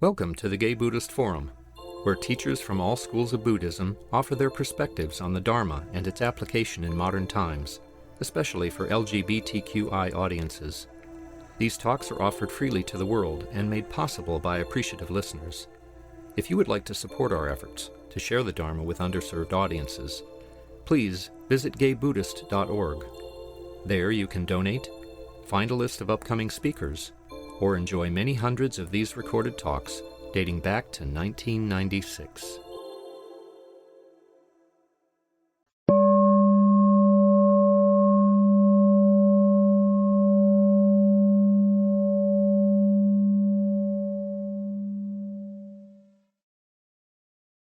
Welcome to the Gay Buddhist Forum, where teachers from all schools of Buddhism offer their perspectives on the Dharma and its application in modern times, especially for LGBTQI audiences. These talks are offered freely to the world and made possible by appreciative listeners. If you would like to support our efforts to share the Dharma with underserved audiences, please visit gaybuddhist.org. There you can donate, find a list of upcoming speakers, or enjoy many hundreds of these recorded talks dating back to 1996.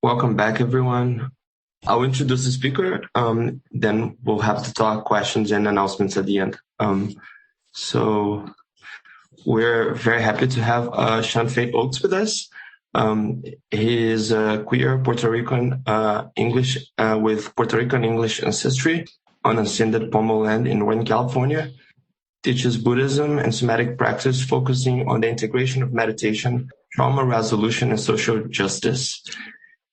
Welcome back, everyone. I'll introduce the speaker, then we'll have to talk questions and announcements at the end. So we're very happy to have Feit Oakes with us. He is a queer Puerto Rican English with Puerto Rican English ancestry on unceded Pomo land in Northern California. Teaches Buddhism and somatic practice, focusing on the integration of meditation, trauma resolution, and social justice.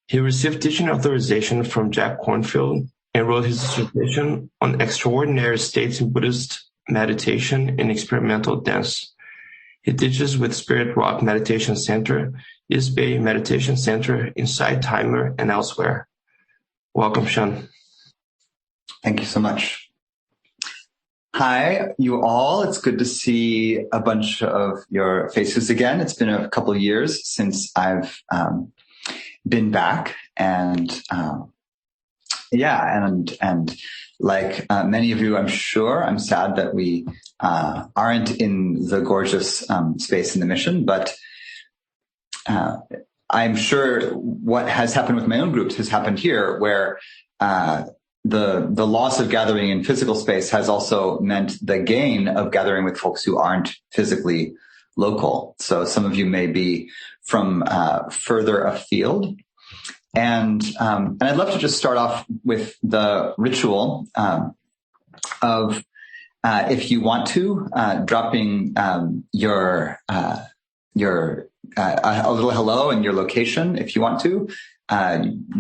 He received teaching authorization from Jack Kornfield and wrote his dissertation on extraordinary states in Buddhist meditation and experimental dance. He teaches with Spirit Rock Meditation Center, East Bay Meditation Center, Inside Timer, and elsewhere. Welcome, Sean. Thank you so much. Hi, you all. It's good to see a bunch of your faces again. It's been a couple of years since I've been back, and like many of you, I'm sure, I'm sad that we aren't in the gorgeous space in the mission, but I'm sure what has happened with my own groups has happened here, where the loss of gathering in physical space has also meant the gain of gathering with folks who aren't physically local. So some of you may be from further afield. And I'd love to just start off with the ritual of, if you want to, dropping your a little hello and your location, if you want to,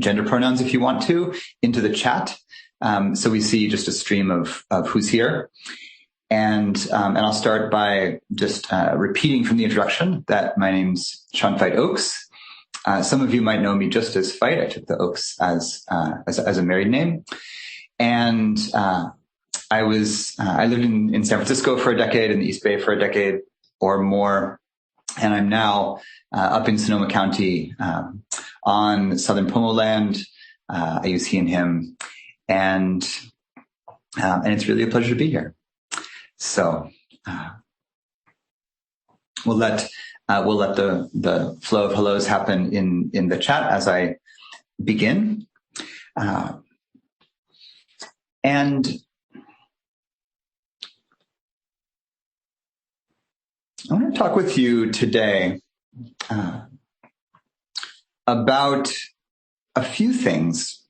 gender pronouns, if you want to, into the chat, so we see just a stream of who's here. And I'll start by just repeating from the introduction that my name's Feit Oakes. Some of you might know me just as Feit. I took the Oakes as a married name. And I lived in San Francisco for a decade, in the East Bay for a decade or more. And I'm now up in Sonoma County on Southern Pomo land. I use he and him. And it's really a pleasure to be here. So we'll let the flow of hellos happen in the chat as I begin. And I want to talk with you today about a few things.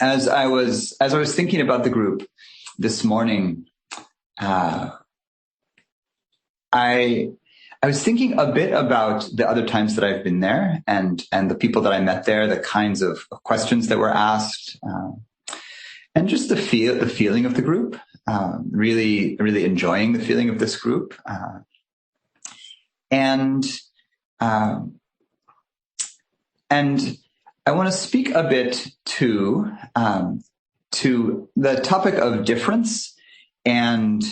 As I was thinking about the group this morning, I was thinking a bit about the other times that I've been there and the people that I met there, the kinds of questions that were asked, and just the feeling of the group, really, really enjoying the feeling of this group. And I want to speak a bit to the topic of difference and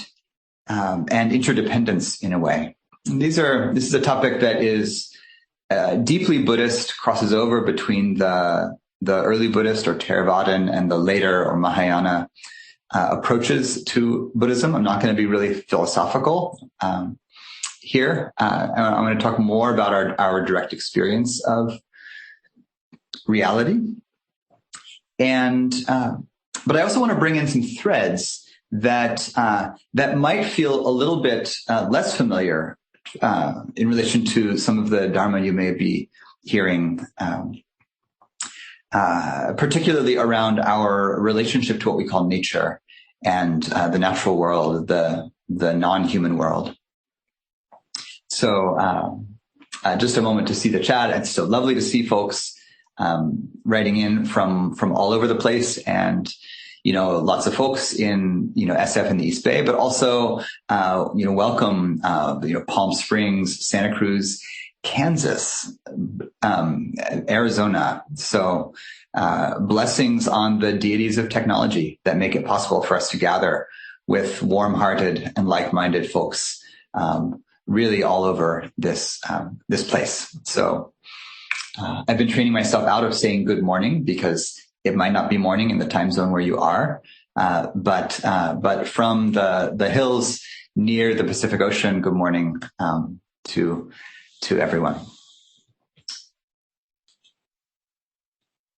interdependence in a way. This is a topic that is deeply Buddhist, crosses over between the early Buddhist or Theravadan and the later or Mahayana approaches to Buddhism. I'm not going to be really philosophical here. I'm going to talk more about our direct experience of reality, but I also want to bring in some threads that might feel a little bit less familiar in relation to some of the Dharma you may be hearing, particularly around our relationship to what we call nature and the natural world, the non-human world. So just a moment to see the chat. It's so lovely to see folks writing in from all over the place, and lots of folks in SF in the East Bay, but also welcome Palm Springs, Santa Cruz, Kansas, Arizona. So blessings on the deities of technology that make it possible for us to gather with warm-hearted and like-minded folks really all over this place. So I've been training myself out of saying good morning because it might not be morning in the time zone where you are, but from the hills near the Pacific Ocean, good morning to everyone.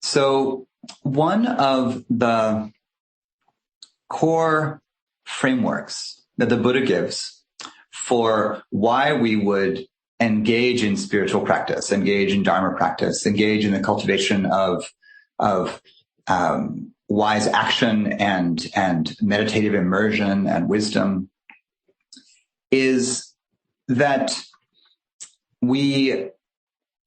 So one of the core frameworks that the Buddha gives for why we would engage in spiritual practice, engage in Dharma practice, engage in the cultivation of wise action and meditative immersion and wisdom is that we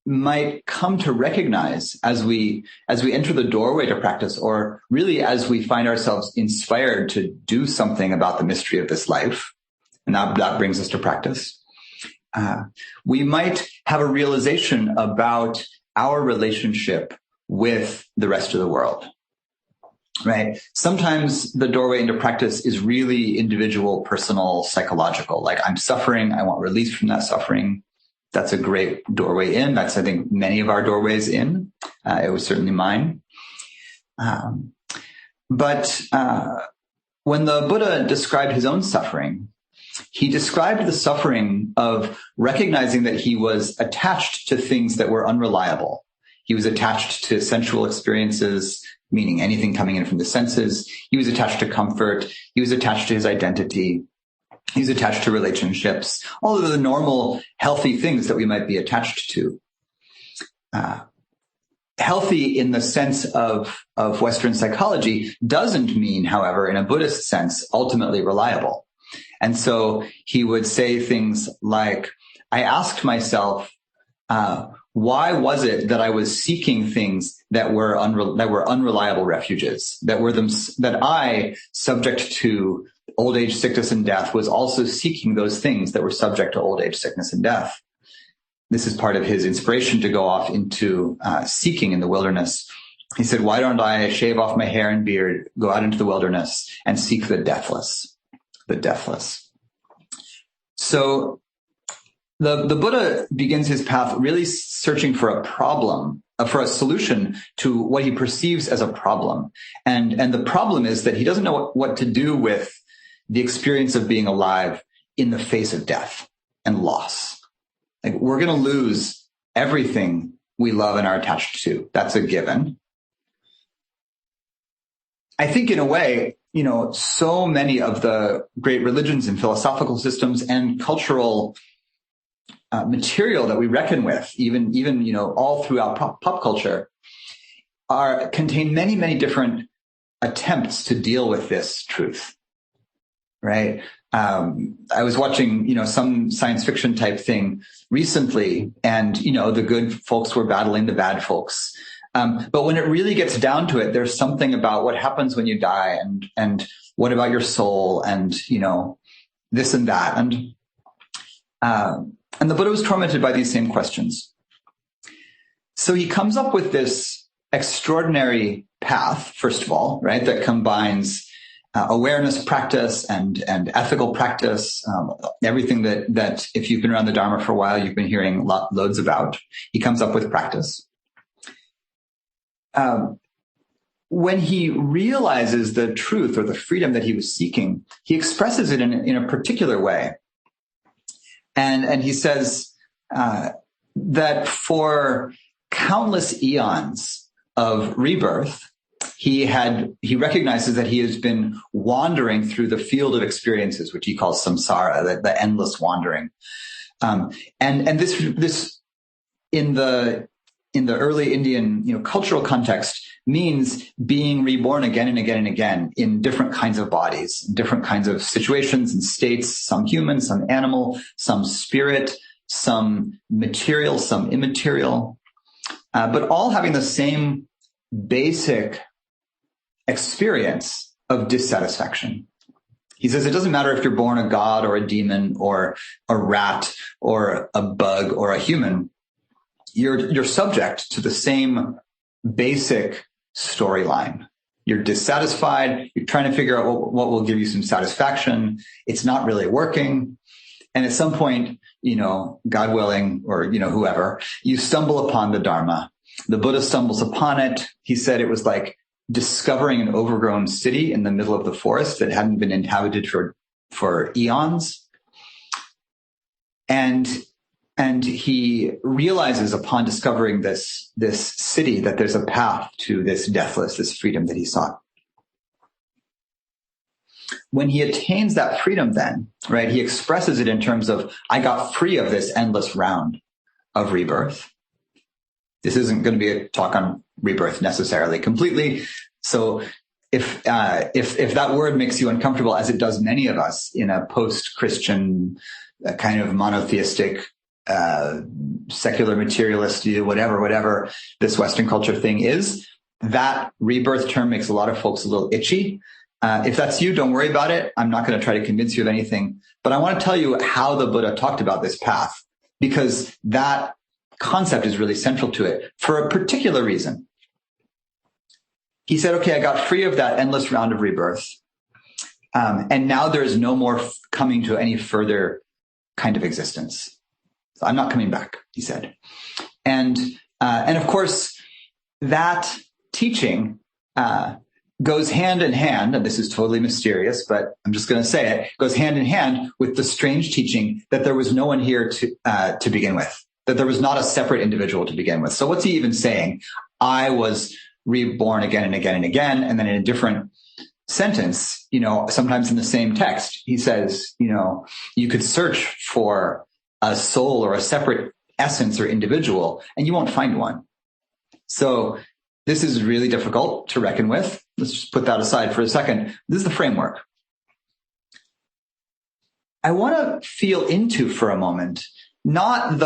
might come to recognize as we enter the doorway to practice, or really as we find ourselves inspired to do something about the mystery of this life, and that brings us to practice. We might have a realization about our relationship with the rest of the world, right? Sometimes the doorway into practice is really individual, personal, psychological. Like, I'm suffering, I want release from that suffering. That's a great doorway in. That's, I think, many of our doorways in. It was certainly mine. But when the Buddha described his own suffering, he described the suffering of recognizing that he was attached to things that were unreliable. He was attached to sensual experiences, meaning anything coming in from the senses. He was attached to comfort. He was attached to his identity. He was attached to relationships, all of the normal, healthy things that we might be attached to. Healthy in the sense of Western psychology doesn't mean, however, in a Buddhist sense, ultimately reliable. And so he would say things like, I asked myself, why was it that I was seeking things that were unreliable refuges, that I, subject to old age, sickness, and death, was also seeking those things that were subject to old age, sickness, and death. This is part of his inspiration to go off into seeking in the wilderness. He said, why don't I shave off my hair and beard, go out into the wilderness, and seek the deathless? The deathless. So the Buddha begins his path really searching for a problem, for a solution to what he perceives as a problem. And the problem is that he doesn't know what to do with the experience of being alive in the face of death and loss. Like, we're going to lose everything we love and are attached to. That's a given. I think in a way, so many of the great religions and philosophical systems and cultural material that we reckon with, even all throughout pop culture, contain many, many different attempts to deal with this truth. Right. I was watching, some science fiction type thing recently, and, the good folks were battling the bad folks. But when it really gets down to it, there's something about what happens when you die, and what about your soul, and, this and that. And the Buddha was tormented by these same questions. So he comes up with this extraordinary path, first of all, right, that combines awareness practice and ethical practice, everything that if you've been around the Dharma for a while, you've been hearing loads about. He comes up with practice. When he realizes the truth or the freedom that he was seeking, he expresses it in a particular way. And he says that for countless eons of rebirth, he recognizes that he has been wandering through the field of experiences, which he calls samsara, the endless wandering. And this in the early Indian, cultural context means being reborn again and again and again in different kinds of bodies, different kinds of situations and states, some human, some animal, some spirit, some material, some immaterial, but all having the same basic experience of dissatisfaction. He says it doesn't matter if you're born a god or a demon or a rat or a bug or a human. You're subject to the same basic storyline. You're dissatisfied. You're trying to figure out what will give you some satisfaction. It's not really working. And at some point, God willing, or, whoever, you stumble upon the Dharma. The Buddha stumbles upon it. He said it was like discovering an overgrown city in the middle of the forest that hadn't been inhabited for eons. And he realizes upon discovering this city that there's a path to this deathless, this freedom that he sought. When he attains that freedom then, right, he expresses it in terms of, I got free of this endless round of rebirth. This isn't going to be a talk on rebirth necessarily completely. So if that word makes you uncomfortable, as it does many of us in a post-Christian kind of monotheistic, secular materialist, whatever this Western culture thing is, that rebirth term makes a lot of folks a little itchy. If that's you, don't worry about it. I'm not going to try to convince you of anything, but I want to tell you how the Buddha talked about this path, because that concept is really central to it for a particular reason. He said, okay, I got free of that endless round of rebirth. And now there is no more coming to any further kind of existence. So I'm not coming back, he said. And of course, that teaching goes hand in hand, and this is totally mysterious, but I'm just going to say it, goes hand in hand with the strange teaching that there was no one here to begin with, that there was not a separate individual to begin with. So what's he even saying? I was reborn again and again and again. And then in a different sentence, sometimes in the same text, he says, you could search for a soul or a separate essence or individual, and you won't find one. So this is really difficult to reckon with. Let's just put that aside for a second. This is the framework. I want to feel into for a moment, not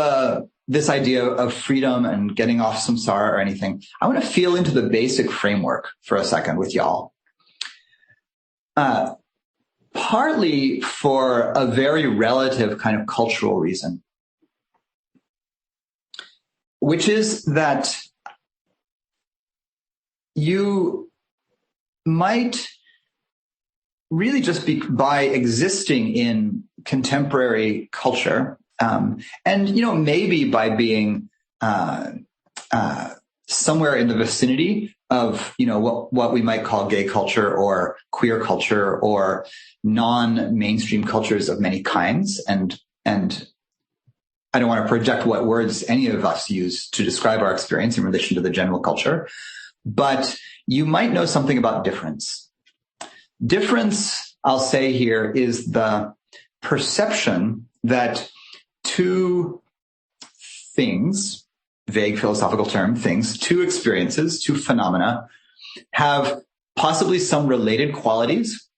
this idea of freedom and getting off samsara or anything. I want to feel into the basic framework for a second with y'all. Partly for a very relative kind of cultural reason, which is that you might really just be by existing in contemporary culture, and maybe by being somewhere in the vicinity of what we might call gay culture or queer culture or non-mainstream cultures of many kinds, and I don't want to project what words any of us use to describe our experience in relation to the general culture, but you might know something about difference. Difference, I'll say here, is the perception that two things, vague philosophical term, things, two experiences, two phenomena, have possibly some related qualities,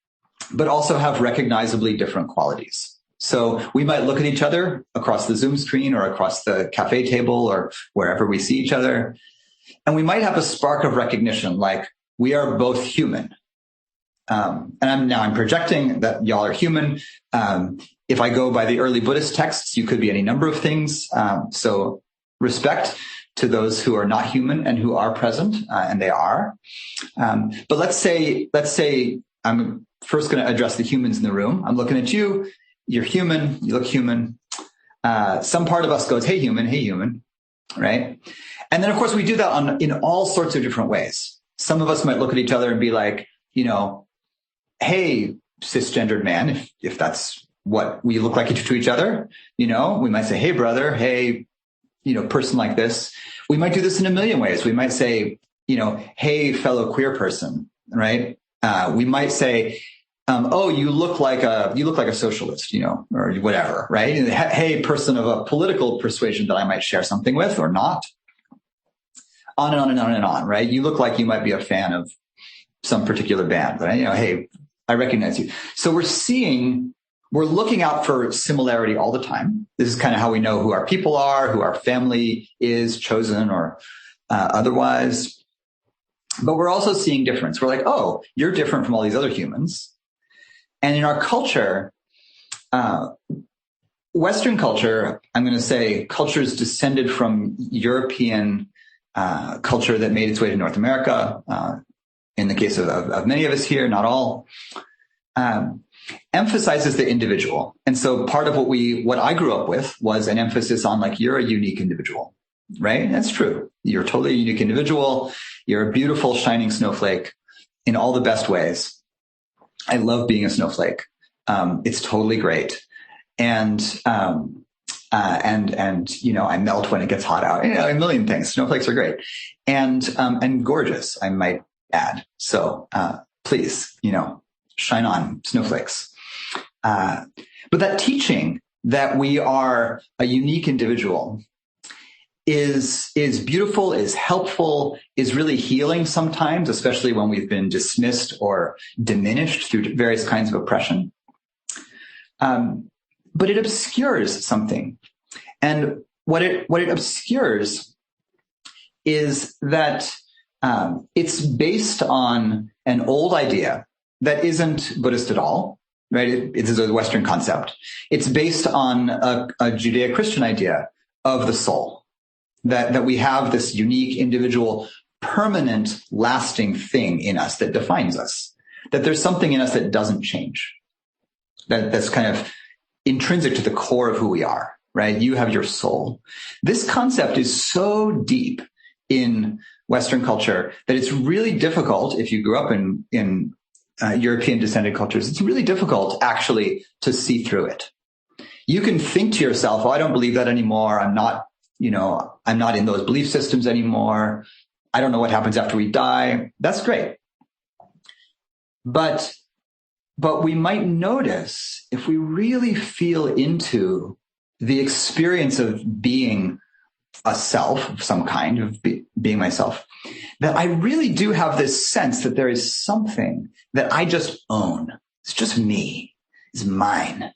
but also have recognizably different qualities. So we might look at each other across the Zoom screen or across the cafe table or wherever we see each other, and we might have a spark of recognition, like we are both human. And I'm projecting that y'all are human. If I go by the early Buddhist texts, you could be any number of things. So respect to those who are not human and who are present, and they are. But let's say I'm first going to address the humans in the room. I'm looking at you. You're human. You look human. Some part of us goes, hey, human, right? And then, of course, we do that in all sorts of different ways. Some of us might look at each other and be like, hey, cisgendered man, if that's what we look like to each other, we might say, hey, brother, hey, person like this. We might do this in a million ways. We might say, hey, fellow queer person, right? We might say, oh, you look like a socialist, or whatever, right? And, hey, person of a political persuasion that I might share something with or not. On and on and on and on, right? You look like you might be a fan of some particular band, but hey, I recognize you. So we're seeing we're looking out for similarity all the time. This is kind of how we know who our people are, who our family is, chosen or otherwise. But we're also seeing difference. We're like, oh, you're different from all these other humans. And in our culture, Western culture, I'm going to say cultures descended from European culture that made its way to North America. In the case of many of us here, not all, emphasizes the individual. And so part of what I grew up with was an emphasis on like, you're a unique individual, right? That's true. You're totally a unique individual. You're a beautiful, shining snowflake in all the best ways. I love being a snowflake. It's totally great. And you know, I melt when it gets hot out, you know, a million things. Snowflakes are great and gorgeous, I might add. So, please, you know, shine on, snowflakes. But that teaching that we are a unique individual is beautiful, is helpful, is really healing sometimes, especially when we've been dismissed or diminished through various kinds of oppression. But it obscures something. And what it obscures is that it's based on an old idea that isn't Buddhist at all, right? It is a Western concept. It's based on a Judeo-Christian idea of the soul, that we have this unique, individual, permanent, lasting thing in us that defines us, that there's something in us that doesn't change, that's kind of intrinsic to the core of who we are, right? You have your soul. This concept is so deep in Western culture that it's really difficult, if you grew up in European descended cultures, it's really difficult actually to see through it. You can think to yourself, oh, I don't believe that anymore. I'm not in those belief systems anymore. I don't know what happens after we die. That's great. But we might notice, if we really feel into the experience of being a self of some kind, of being myself, that I really do have this sense that there is something that I just own. It's just me. It's mine.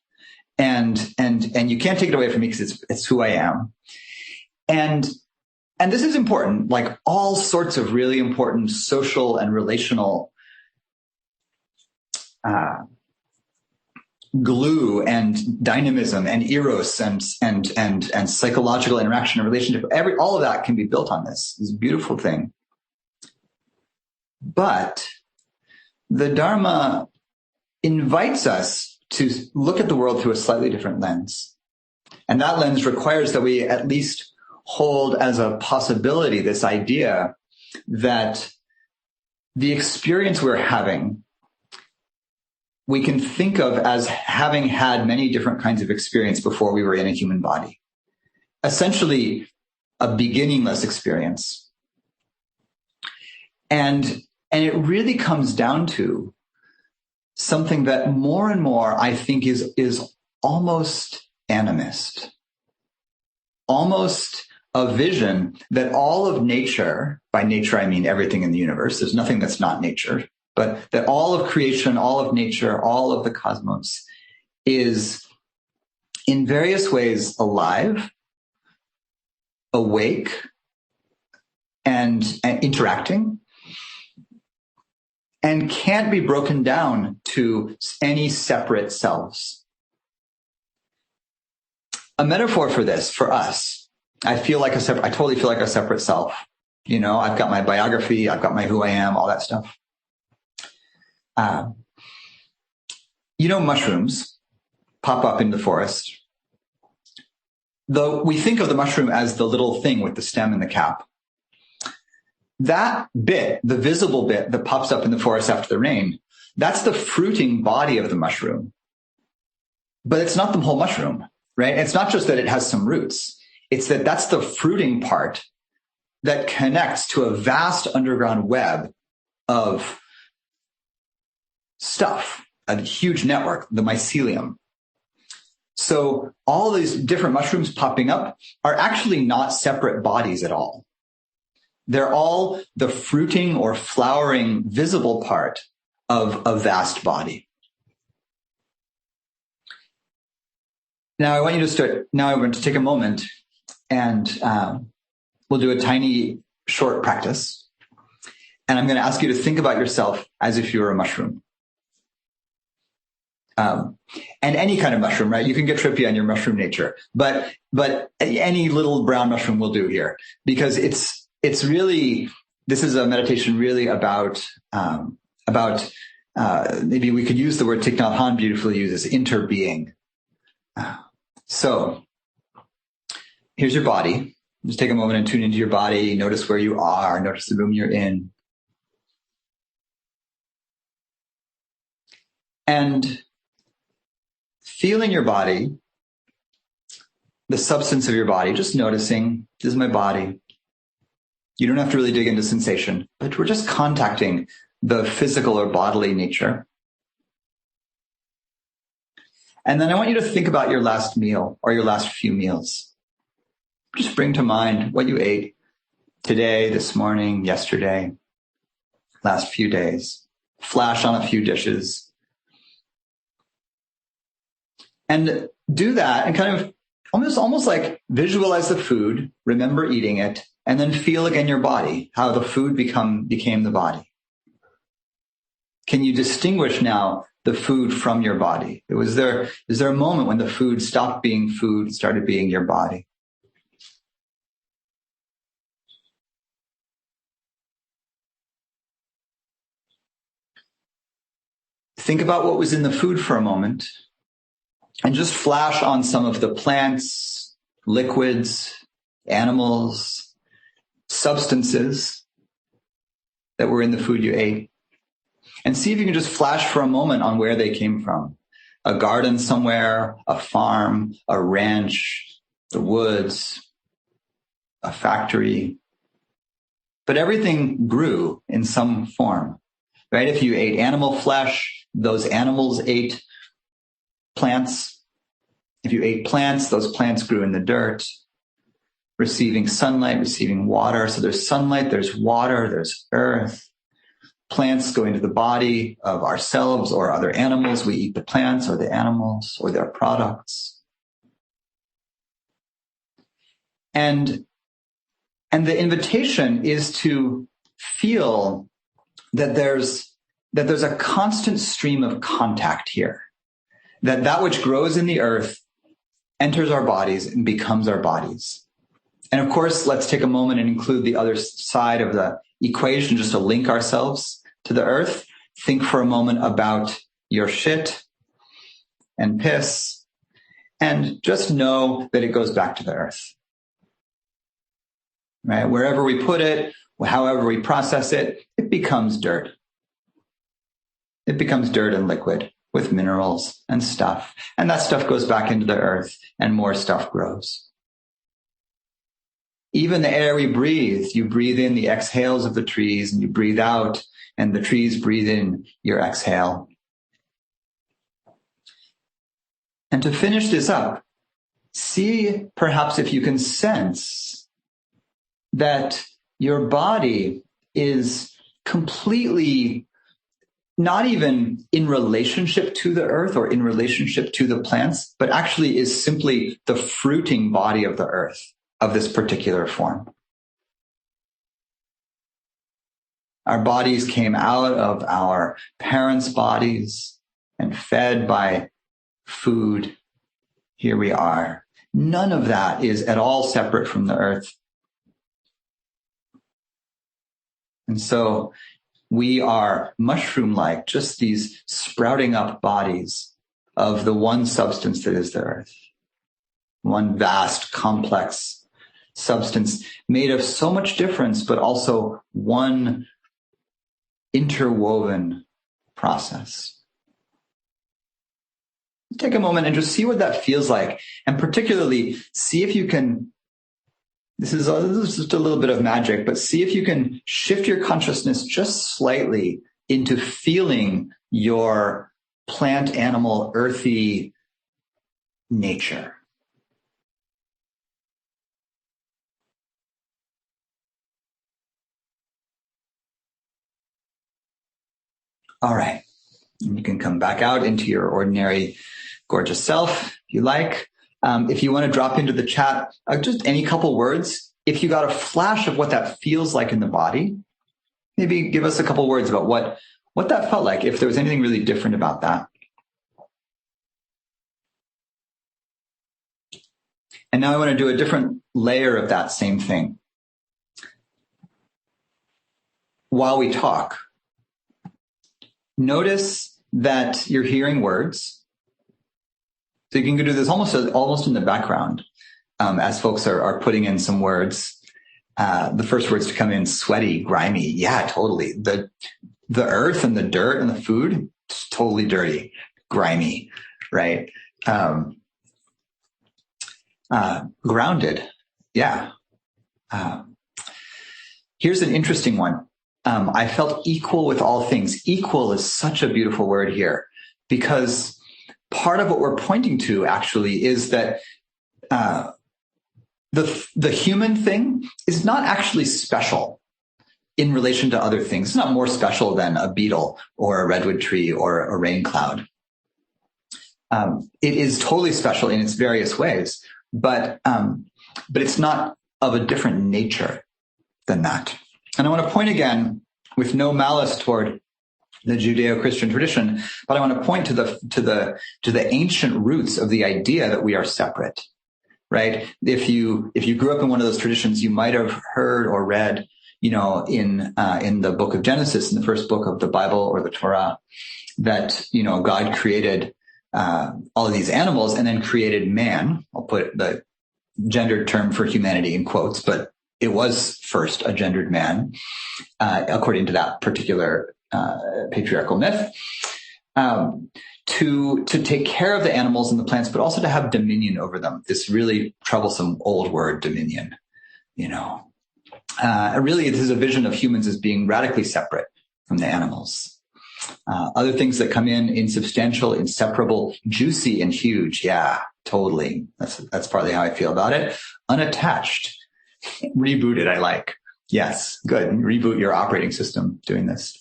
And you can't take it away from me because it's who I am. And this is important, like all sorts of really important social and relational glue and dynamism and eros and psychological interaction and relationship. All of that can be built on this beautiful thing. But the Dharma invites us to look at the world through a slightly different lens. And that lens requires that we at least hold as a possibility this idea that the experience we're having, we can think of as having had many different kinds of experience before we were in a human body. Essentially, a beginningless experience. And it really comes down to something that more and more I think is almost animist. Almost a vision that all of nature, by nature I mean everything in the universe, there's nothing that's not nature, but that all of creation, all of nature, all of the cosmos is in various ways alive, awake, and interacting, and can't be broken down to any separate selves. A metaphor for this, for us, I totally feel like a separate self. You know, I've got my biography, I've got my who I am, all that stuff. Mushrooms pop up in the forest. Though we think of the mushroom as the little thing with the stem and the cap. That bit, the visible bit that pops up in the forest after the rain, that's the fruiting body of the mushroom. But it's not the whole mushroom, right? It's not just that it has some roots. It's that that's the fruiting part that connects to a vast underground web of stuff, a huge network, the mycelium. So all these different mushrooms popping up are actually not separate bodies at all. They're all the fruiting or flowering visible part of a vast body. Now I want you to start. Now I'm going to take a moment and we'll do a tiny short practice. And I'm going to ask you to think about yourself as if you were a mushroom. And any kind of mushroom, right? You can get trippy on your mushroom nature, but any little brown mushroom will do here, because it's really, this is a meditation really about maybe we could use the word Thich Nhat Hanh beautifully uses, interbeing. So here's your body. Just take a moment and tune into your body. Notice where you are. Notice the room you're in. And feeling your body, the substance of your body, just noticing, this is my body. You don't have to really dig into sensation, but we're just contacting the physical or bodily nature. And then I want you to think about your last meal or your last few meals. Just bring to mind what you ate today, this morning, yesterday, last few days. Flash on a few dishes. And do that and kind of almost like visualize the food, remember eating it, and then feel again your body, how the food became the body. Can you distinguish now the food from your body? Is there a moment when the food stopped being food, started being your body? Think about what was in the food for a moment. And just flash on some of the plants, liquids, animals, substances that were in the food you ate. And see if you can just flash for a moment on where they came from. A garden somewhere, a farm, a ranch, the woods, a factory. But everything grew in some form, right? If you ate animal flesh, those animals ate plants. If you ate plants, those plants grew in the dirt, receiving sunlight, receiving water. So there's sunlight, there's water, there's earth. Plants go into the body of ourselves or other animals. We eat the plants or the animals or their products. And the invitation is to feel that there's a constant stream of contact here. That which grows in the earth enters our bodies and becomes our bodies. And of course, let's take a moment and include the other side of the equation, just to link ourselves to the earth. Think for a moment about your shit and piss, and just know that it goes back to the earth. Right? Wherever we put it, however we process it, it becomes dirt. It becomes dirt and liquid, with minerals and stuff. And that stuff goes back into the earth and more stuff grows. Even the air we breathe, you breathe in the exhales of the trees and you breathe out and the trees breathe in your exhale. And to finish this up, see perhaps if you can sense that your body is completely not even in relationship to the earth or in relationship to the plants, but actually is simply the fruiting body of the earth of this particular form. Our bodies came out of our parents' bodies and fed by food. Here we are. None of that is at all separate from the earth. And so we are mushroom-like, just these sprouting up bodies of the one substance that is the earth. One vast, complex substance made of so much difference, but also one interwoven process. Take a moment and just see what that feels like. And particularly, see if you can, this is just a little bit of magic, but see if you can shift your consciousness just slightly into feeling your plant, animal, earthy nature. All right. And you can come back out into your ordinary, gorgeous self if you like, If you want to drop into the chat, just any couple words. If you got a flash of what that feels like in the body, maybe give us a couple words about what that felt like, if there was anything really different about that. And now I want to do a different layer of that same thing. While we talk, notice that you're hearing words. So you can do this almost in the background as folks are putting in some words. The first words to come in: sweaty, grimy. Yeah, totally. The earth and the dirt and the food, totally dirty, grimy, right? Grounded. Yeah. Here's an interesting one. I felt equal with all things. Equal is such a beautiful word here, because part of what we're pointing to actually is that the human thing is not actually special in relation to other things. It's not more special than a beetle or a redwood tree or a rain cloud. It is totally special in its various ways, but it's not of a different nature than that. And I want to point again, with no malice toward the Judeo-Christian tradition, but I want to point to the ancient roots of the idea that we are separate, right? If you grew up in one of those traditions, you might have heard or read, in the book of Genesis, in the first book of the Bible or the Torah, that God created all of these animals and then created man. I'll put the gendered term for humanity in quotes, but it was first a gendered man, according to that particular patriarchal myth, to take care of the animals and the plants, but also to have dominion over them. This really troublesome old word, dominion. Really, this is a vision of humans as being radically separate from the animals. Other things that come in: insubstantial, inseparable, juicy, and huge. Yeah, totally. That's partly how I feel about it. Unattached. Rebooted, I like. Yes, good. Reboot your operating system doing this.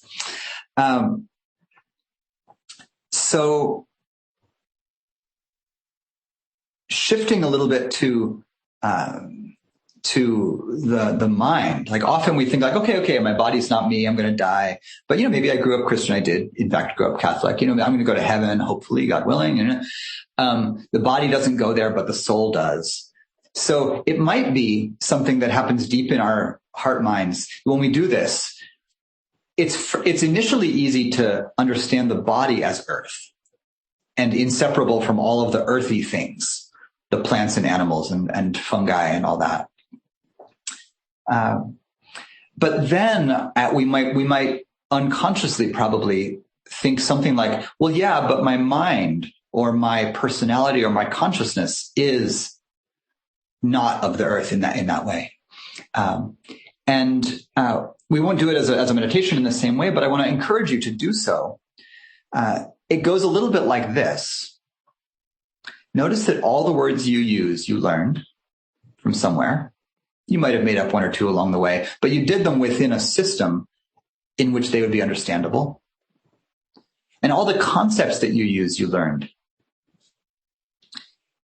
So shifting a little bit to the mind. Like, often we think like, okay, my body's not me, I'm going to die. But, maybe I grew up Christian. I did, in fact, grow up Catholic. I'm going to go to heaven, hopefully, God willing. The body doesn't go there, but the soul does. So it might be something that happens deep in our heart minds. When we do this, it's initially easy to understand the body as earth and inseparable from all of the earthy things, the plants and animals and fungi and all that. But then we might unconsciously probably think something like, well, yeah, but my mind or my personality or my consciousness is not of the earth in that way. We won't do it as a meditation in the same way, but I want to encourage you to do so. It goes a little bit like this. Notice that all the words you use, you learned from somewhere. You might have made up one or two along the way, but you did them within a system in which they would be understandable. And all the concepts that you use, you learned.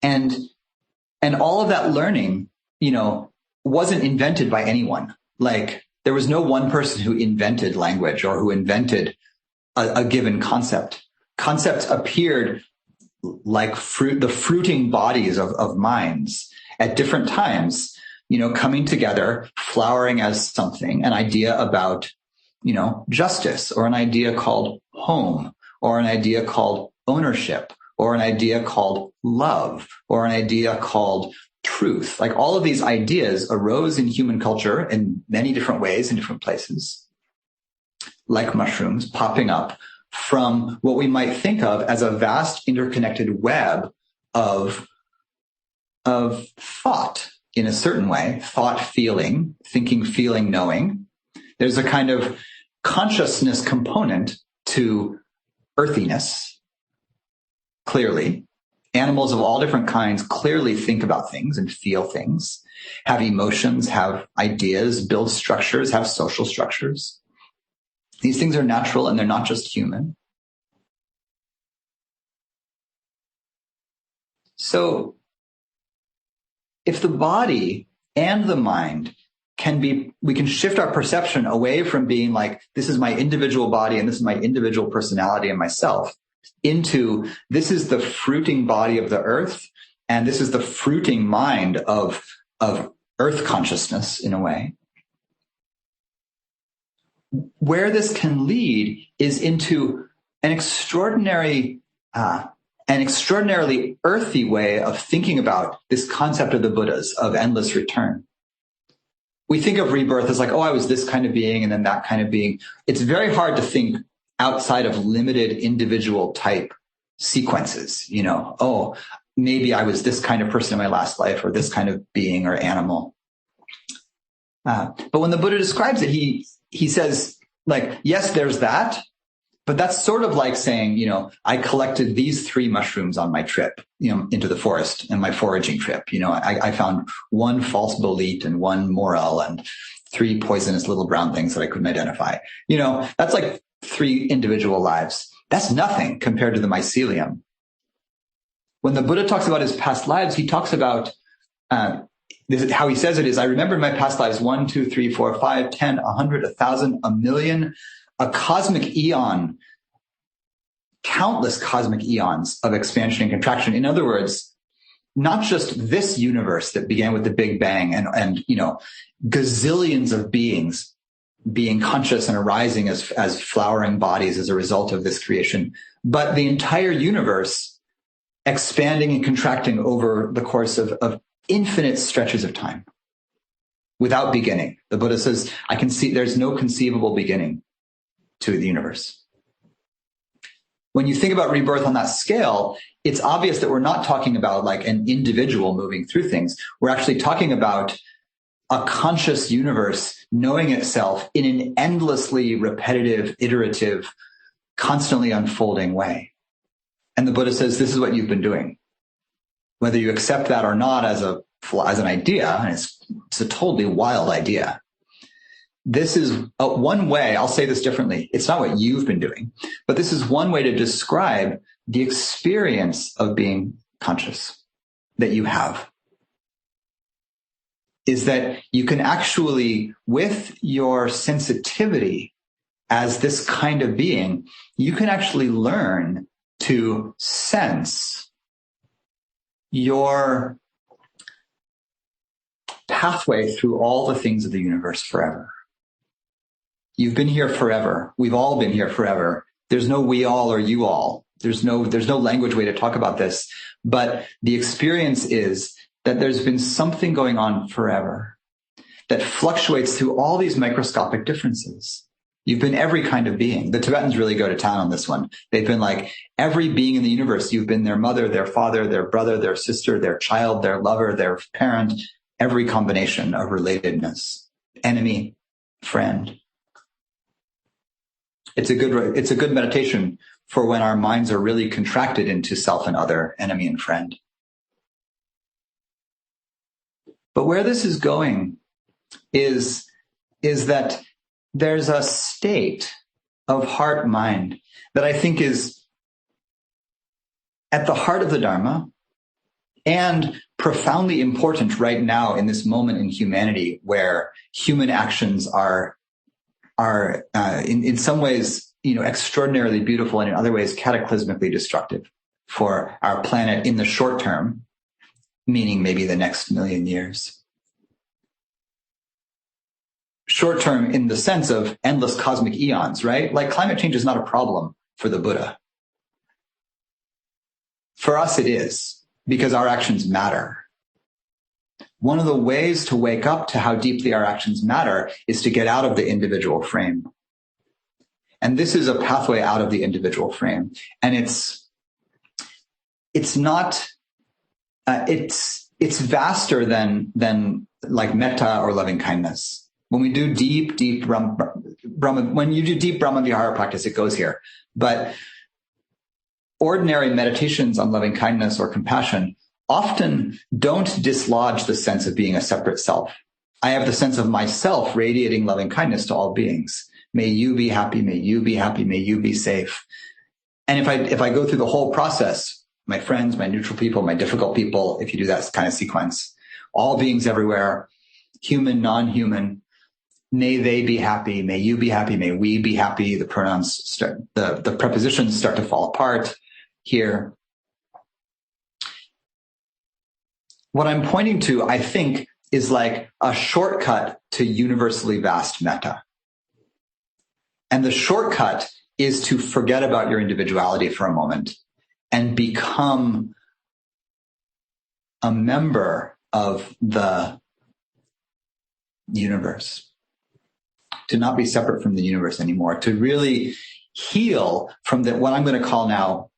And all of that learning, wasn't invented by anyone. Like, there was no one person who invented language or who invented a given concept. Concepts appeared like the fruiting bodies of minds at different times, coming together, flowering as something, an idea about, justice, or an idea called home, or an idea called ownership, or an idea called love, or an idea called truth. Like, all of these ideas arose in human culture in many different ways in different places, like mushrooms popping up from what we might think of as a vast interconnected web of thought in a certain way, thought, feeling, thinking, feeling, knowing. There's a kind of consciousness component to earthiness. Clearly, animals of all different kinds clearly think about things and feel things, have emotions, have ideas, build structures, have social structures. These things are natural and they're not just human. So if the body and the mind we can shift our perception away from being like, this is my individual body and this is my individual personality and myself, into this is the fruiting body of the earth and this is the fruiting mind of earth consciousness in a way. Where this can lead is into an extraordinarily earthy way of thinking about this concept of the Buddhas, of endless return. We think of rebirth as like, oh, I was this kind of being and then that kind of being. It's very hard to think outside of limited individual type sequences, oh, maybe I was this kind of person in my last life or this kind of being or animal. But when the Buddha describes it, he says, like, yes, there's that, but that's sort of like saying, I collected these 3 mushrooms on my trip, into the forest and my foraging trip. I found 1 false bolete and 1 morel and 3 poisonous little brown things that I couldn't identify. That's like 3 individual lives. That's nothing compared to the mycelium. When the Buddha talks about his past lives, he talks about, this is how he says it is, I remember my past lives 1, 2, 3, 4, 5, 10, 100, 1,000, 1,000,000, a cosmic eon, countless cosmic eons of expansion and contraction. In other words, not just this universe that began with the Big Bang and gazillions of beings being conscious and arising as flowering bodies as a result of this creation, but the entire universe expanding and contracting over the course of infinite stretches of time without beginning. The Buddha says, I can see there's no conceivable beginning to the universe. When you think about rebirth on that scale, it's obvious that we're not talking about like an individual moving through things. We're actually talking about a conscious universe knowing itself in an endlessly repetitive, iterative, constantly unfolding way. And the Buddha says, this is what you've been doing. Whether you accept that or not as an idea, and it's a totally wild idea. This is one way, I'll say this differently. It's not what you've been doing, but this is one way to describe the experience of being conscious that you have. Is that you can actually, with your sensitivity as this kind of being, you can actually learn to sense your pathway through all the things of the universe forever. You've been here forever. We've all been here forever. There's no we all or you all. There's no language way to talk about this. But the experience is that there's been something going on forever that fluctuates through all these microscopic differences. You've been every kind of being. The Tibetans really go to town on this one. They've been like every being in the universe. You've been their mother, their father, their brother, their sister, their child, their lover, their parent, every combination of relatedness, enemy, friend. It's a good meditation for when our minds are really contracted into self and other, enemy and friend. But where this is going is that there's a state of heart-mind that I think is at the heart of the Dharma and profoundly important right now in this moment in humanity where human actions are in some ways, extraordinarily beautiful and in other ways cataclysmically destructive for our planet in the short term, meaning maybe the next 1,000,000 years. Short term in the sense of endless cosmic eons, right? Like climate change is not a problem for the Buddha. For us, it is, because our actions matter. One of the ways to wake up to how deeply our actions matter is to get out of the individual frame. And this is a pathway out of the individual frame. And it's vaster than like metta or loving kindness. When we do deep when you do deep Brahma Vihara practice, it goes here. But ordinary meditations on loving kindness or compassion often don't dislodge the sense of being a separate self. I have the sense of myself radiating loving kindness to all beings. May you be happy. May you be happy. May you be safe. And if I go through the whole process, my friends, my neutral people, my difficult people, if you do that kind of sequence, all beings everywhere, human, non-human. May they be happy. May you be happy. May we be happy. The pronouns start, the prepositions start to fall apart here. What I'm pointing to, I think, is like a shortcut to universally vast metta. And the shortcut is to forget about your individuality for a moment and become a member of the universe. To not be separate from the universe anymore, to really heal from what I'm going to call now,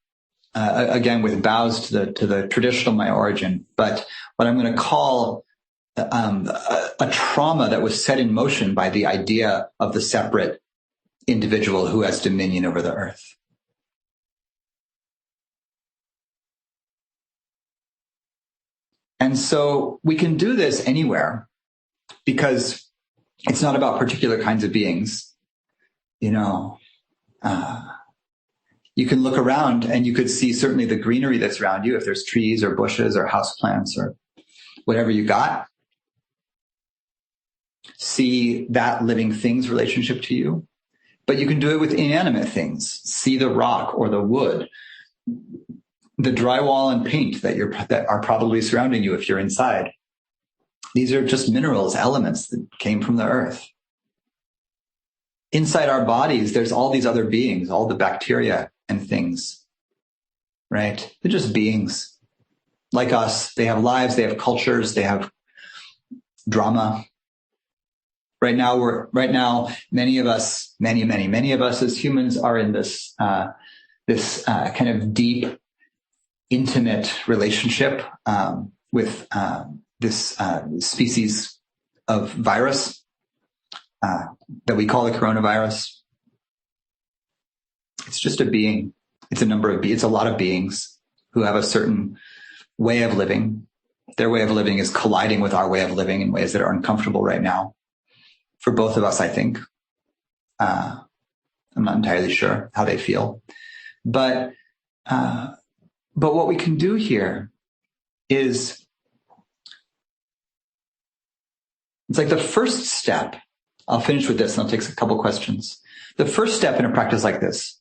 again with bows to the traditional my origin, but what I'm going to call a trauma that was set in motion by the idea of the separate individual who has dominion over the earth. And so we can do this anywhere because it's not about particular kinds of beings. You know, you can look around and you could see certainly the greenery that's around you, if there's trees or bushes or houseplants or whatever you got. See that living thing's relationship to you. But you can do it with inanimate things. See the rock or the wood, the drywall and paint that are probably surrounding you if you're inside. These are just minerals, elements that came from the earth. Inside our bodies, there's all these other beings, all the bacteria and things, right? They're just beings like us. They have lives, they have cultures, they have drama. Right now, many of us as humans are in this kind of deep, intimate relationship with this species of virus that we call the coronavirus. It's just a being. It's a lot of beings who have a certain way of living. Their way of living is colliding with our way of living in ways that are uncomfortable right now. For both of us, I think. I'm not entirely sure how they feel. But what we can do here is, it's like the first step. I'll finish with this and I'll take a couple questions. The first step in a practice like this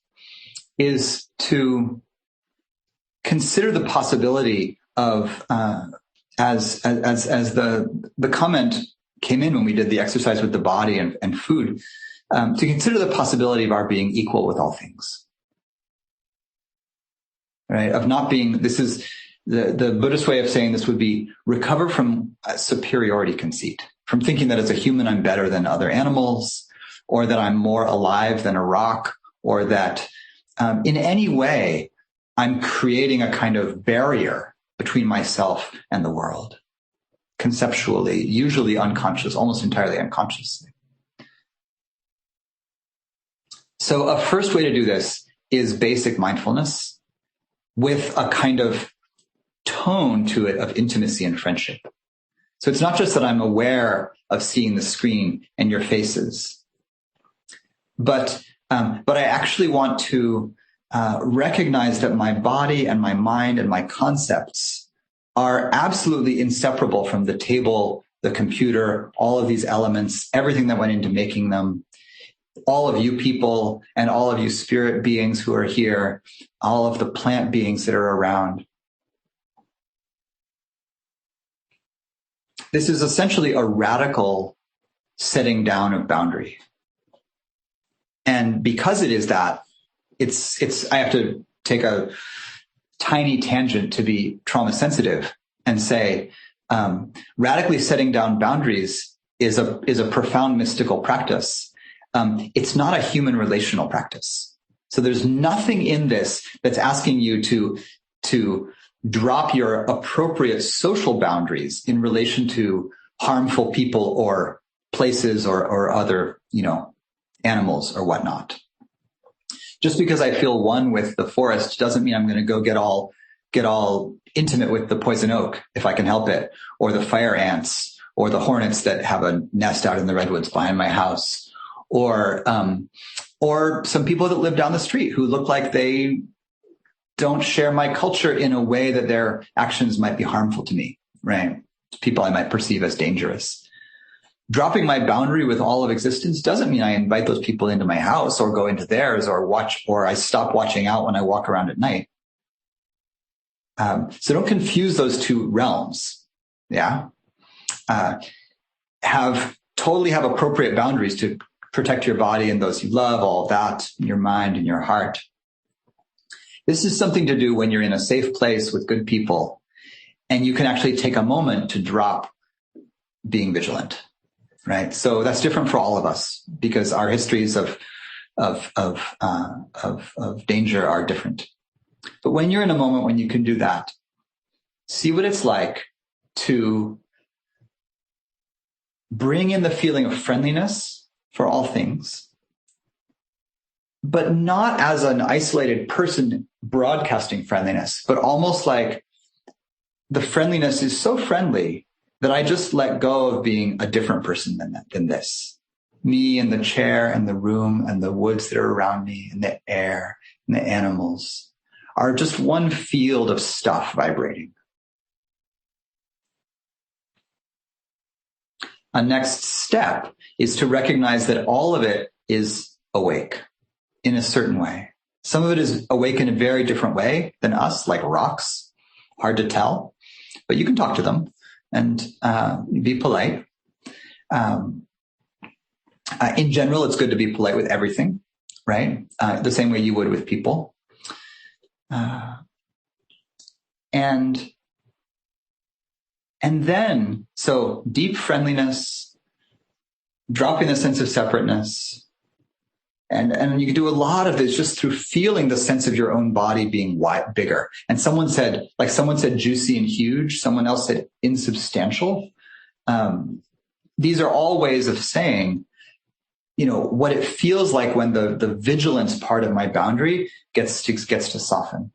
is to consider the possibility of, as the comment came in when we did the exercise with the body and food, to consider the possibility of our being equal with all things. Right? Of not being, this is the Buddhist way of saying this would be recover from superiority conceit, from thinking that as a human I'm better than other animals, or that I'm more alive than a rock, or that in any way I'm creating a kind of barrier between myself and the world. Conceptually, usually unconscious, almost entirely unconsciously. So a first way to do this is basic mindfulness with a kind of tone to it of intimacy and friendship. So it's not just that I'm aware of seeing the screen and your faces, but I actually want to recognize that my body and my mind and my concepts are absolutely inseparable from the table, the computer, all of these elements, everything that went into making them, all of you people and all of you spirit beings who are here, all of the plant beings that are around. This is essentially a radical setting down of boundary. And because it is that, I have to take a tiny tangent to be trauma sensitive and say, radically setting down boundaries is a profound mystical practice. It's not a human relational practice. So there's nothing in this that's asking you to drop your appropriate social boundaries in relation to harmful people or places or other, animals or whatnot. Just because I feel one with the forest doesn't mean I'm going to go get all intimate with the poison oak if I can help it, or the fire ants, or the hornets that have a nest out in the redwoods behind my house, or some people that live down the street who look like they don't share my culture in a way that their actions might be harmful to me, right? people I might perceive as dangerous. Dropping my boundary with all of existence doesn't mean I invite those people into my house or go into theirs or I stop watching out when I walk around at night. So don't confuse those two realms. Yeah. Have appropriate boundaries to protect your body and those you love, all of that, your mind and your heart. This is something to do when you're in a safe place with good people and you can actually take a moment to drop being vigilant, right? So that's different for all of us because our histories of danger are different. But when you're in a moment when you can do that, see what it's like to bring in the feeling of friendliness for all things, but not as an isolated person broadcasting friendliness, but almost like the friendliness is so friendly that I just let go of being a different person than this. Me and the chair and the room and the woods that are around me and the air and the animals are just one field of stuff vibrating. A next step is to recognize that all of it is awake in a certain way. Some of it is awake in a very different way than us, like rocks. Hard to tell, but you can talk to them and be polite. In general, it's good to be polite with everything, right? The same way you would with people. And then, so deep friendliness, dropping the sense of separateness, and you can do a lot of this just through feeling the sense of your own body being bigger. And someone said juicy and huge. Someone else said insubstantial. These are all ways of saying, what it feels like when the vigilance part of my boundary gets to soften.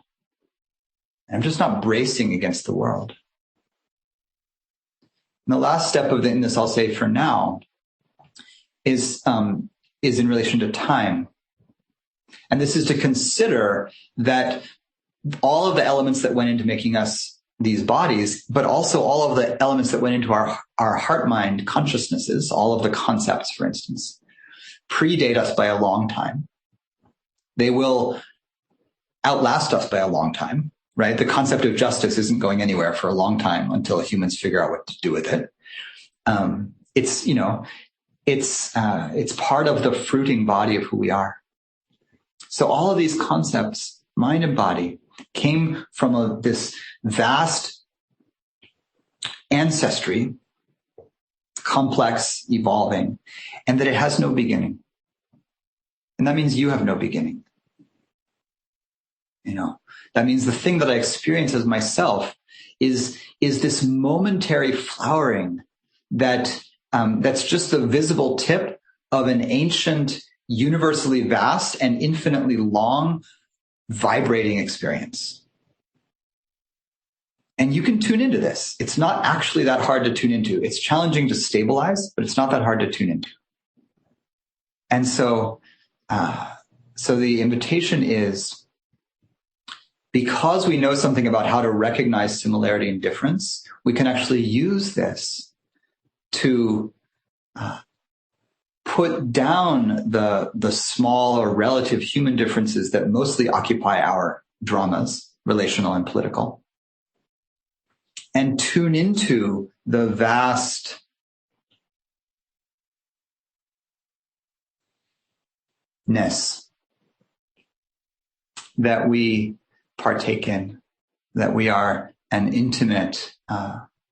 And I'm just not bracing against the world. And the last step in this, I'll say for now, is in relation to time. And this is to consider that all of the elements that went into making us these bodies, but also all of the elements that went into our heart-mind consciousnesses, all of the concepts, for instance, predate us by a long time. They will outlast us by a long time, right? The concept of justice isn't going anywhere for a long time until humans figure out what to do with it. It's part of the fruiting body of who we are. So all of these concepts, mind and body, came from this vast ancestry, complex, evolving, and that it has no beginning. And that means you have no beginning. That means the thing that I experience as myself is this momentary flowering that's just the visible tip of an ancient, universally vast and infinitely long vibrating experience. And you can tune into this. It's not actually that hard to tune into. It's challenging to stabilize, but it's not that hard to tune into. And so the invitation is, because we know something about how to recognize similarity and difference, we can actually use this to put down the small or relative human differences that mostly occupy our dramas, relational and political, and tune into the vastness that we partake in, that we are an intimate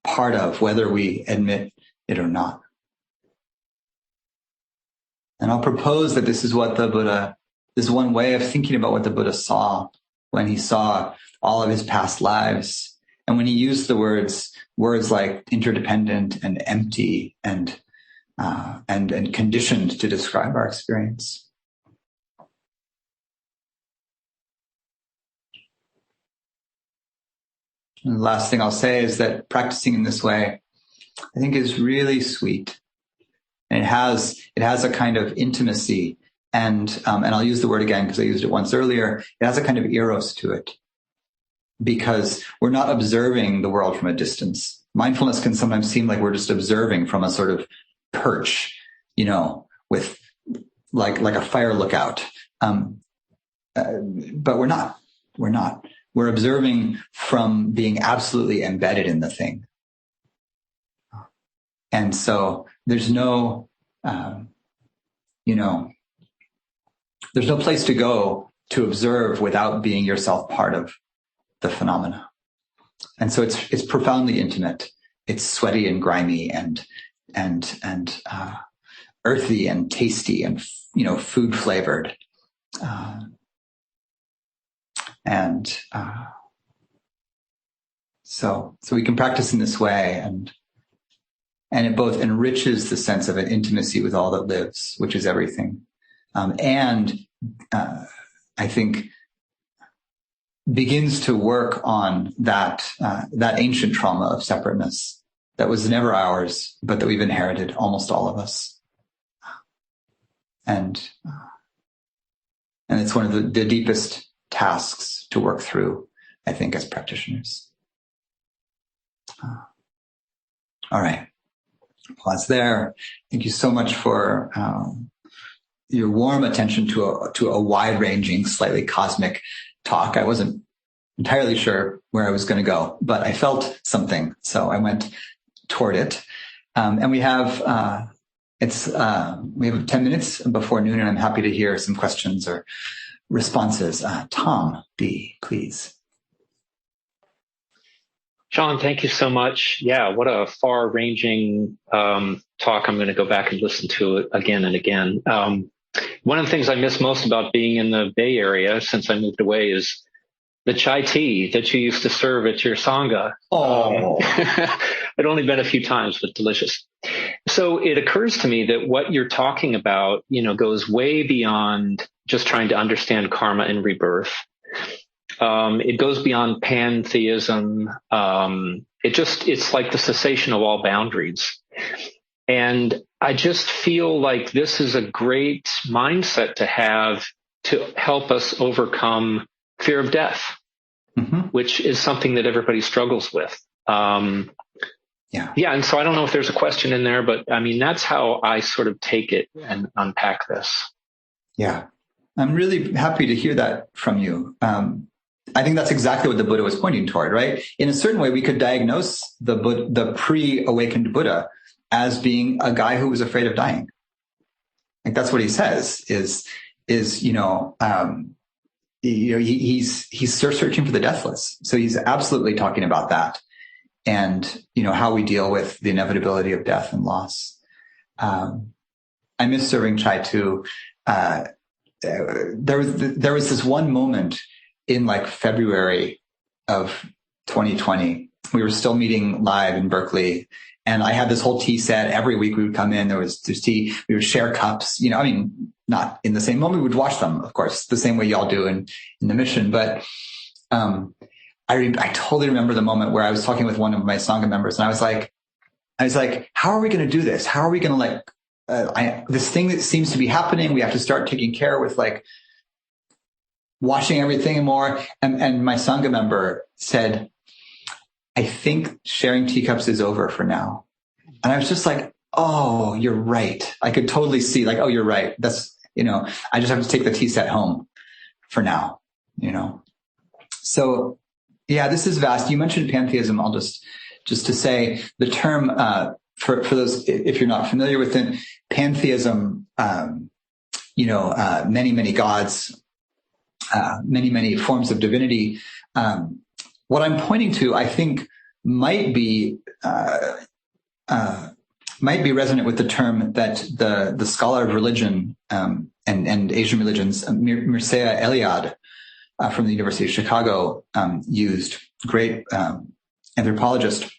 part of, whether we admit it or not. And I'll propose that this is what the Buddha, this is one way of thinking about what the Buddha saw when he saw all of his past lives. And when he used the words like interdependent and empty and conditioned to describe our experience. And the last thing I'll say is that practicing in this way, I think, is really sweet. And it has a kind of intimacy, and I'll use the word again because I used it once earlier. It has a kind of eros to it, because we're not observing the world from a distance. mindfulness can sometimes seem like we're just observing from a sort of perch, with like a fire lookout. But we're not. We're observing from being absolutely embedded in the thing. And so there's no, there's no place to go to observe without being yourself part of the phenomena. And so it's profoundly intimate. It's sweaty and grimy and earthy and tasty and, food flavored. So we can practice in this way, and it both enriches the sense of an intimacy with all that lives, which is everything, and I think begins to work on that ancient trauma of separateness that was never ours, but that we've inherited, almost all of us, and it's one of the deepest tasks to work through, I think, as practitioners. All right. Well, that's there. Thank you so much for your warm attention to a wide-ranging, slightly cosmic talk. I wasn't entirely sure where I was going to go, but I felt something, so I went toward it. And we have 10 minutes before noon, and I'm happy to hear some questions or responses. Tom B., please. John, thank you so much. Yeah, what a far-ranging talk. I'm going to go back and listen to it again and again. One of the things I miss most about being in the Bay Area since I moved away is the chai tea that you used to serve at your Sangha. Oh. I'd only been a few times, but delicious. So it occurs to me that what you're talking about, goes way beyond just trying to understand karma and rebirth. It goes beyond pantheism. It's like the cessation of all boundaries. And I just feel like this is a great mindset to have to help us overcome fear of death, which is something that everybody struggles with. Yeah. And so I don't know if there's a question in there, but I mean, that's how I sort of take it and unpack this. Yeah. I'm really happy to hear that from you. I think that's exactly what the Buddha was pointing toward, right? In a certain way, we could diagnose the pre-awakened Buddha as being a guy who was afraid of dying. Like that's what he says is he's searching for the deathless. So he's absolutely talking about that and, how we deal with the inevitability of death and loss. I miss serving chai too. There was this one moment in like February of 2020, we were still meeting live in Berkeley, and I had this whole tea set. Every week we would come in, there's tea, we would share cups, not in the same moment, we would wash them, of course, the same way y'all do in the mission. But, I totally remember the moment where I was talking with one of my Sangha members, and I was like, how are we going to do this? How are we going to this thing that seems to be happening, we have to start taking care with washing everything and more. And my Sangha member said, I think sharing teacups is over for now. And I was just like, oh, you're right. I could totally see oh, you're right. That's, I just have to take the tea set home for now, So yeah, this is vast. You mentioned pantheism. I'll just to say the term, for those, if you're not familiar with it, pantheism, many, many gods, many forms of divinity. What I'm pointing to, I think, might be resonant with the term that the scholar of religion and Asian religions, Mircea Eliade, from the University of Chicago, used. Great anthropologist,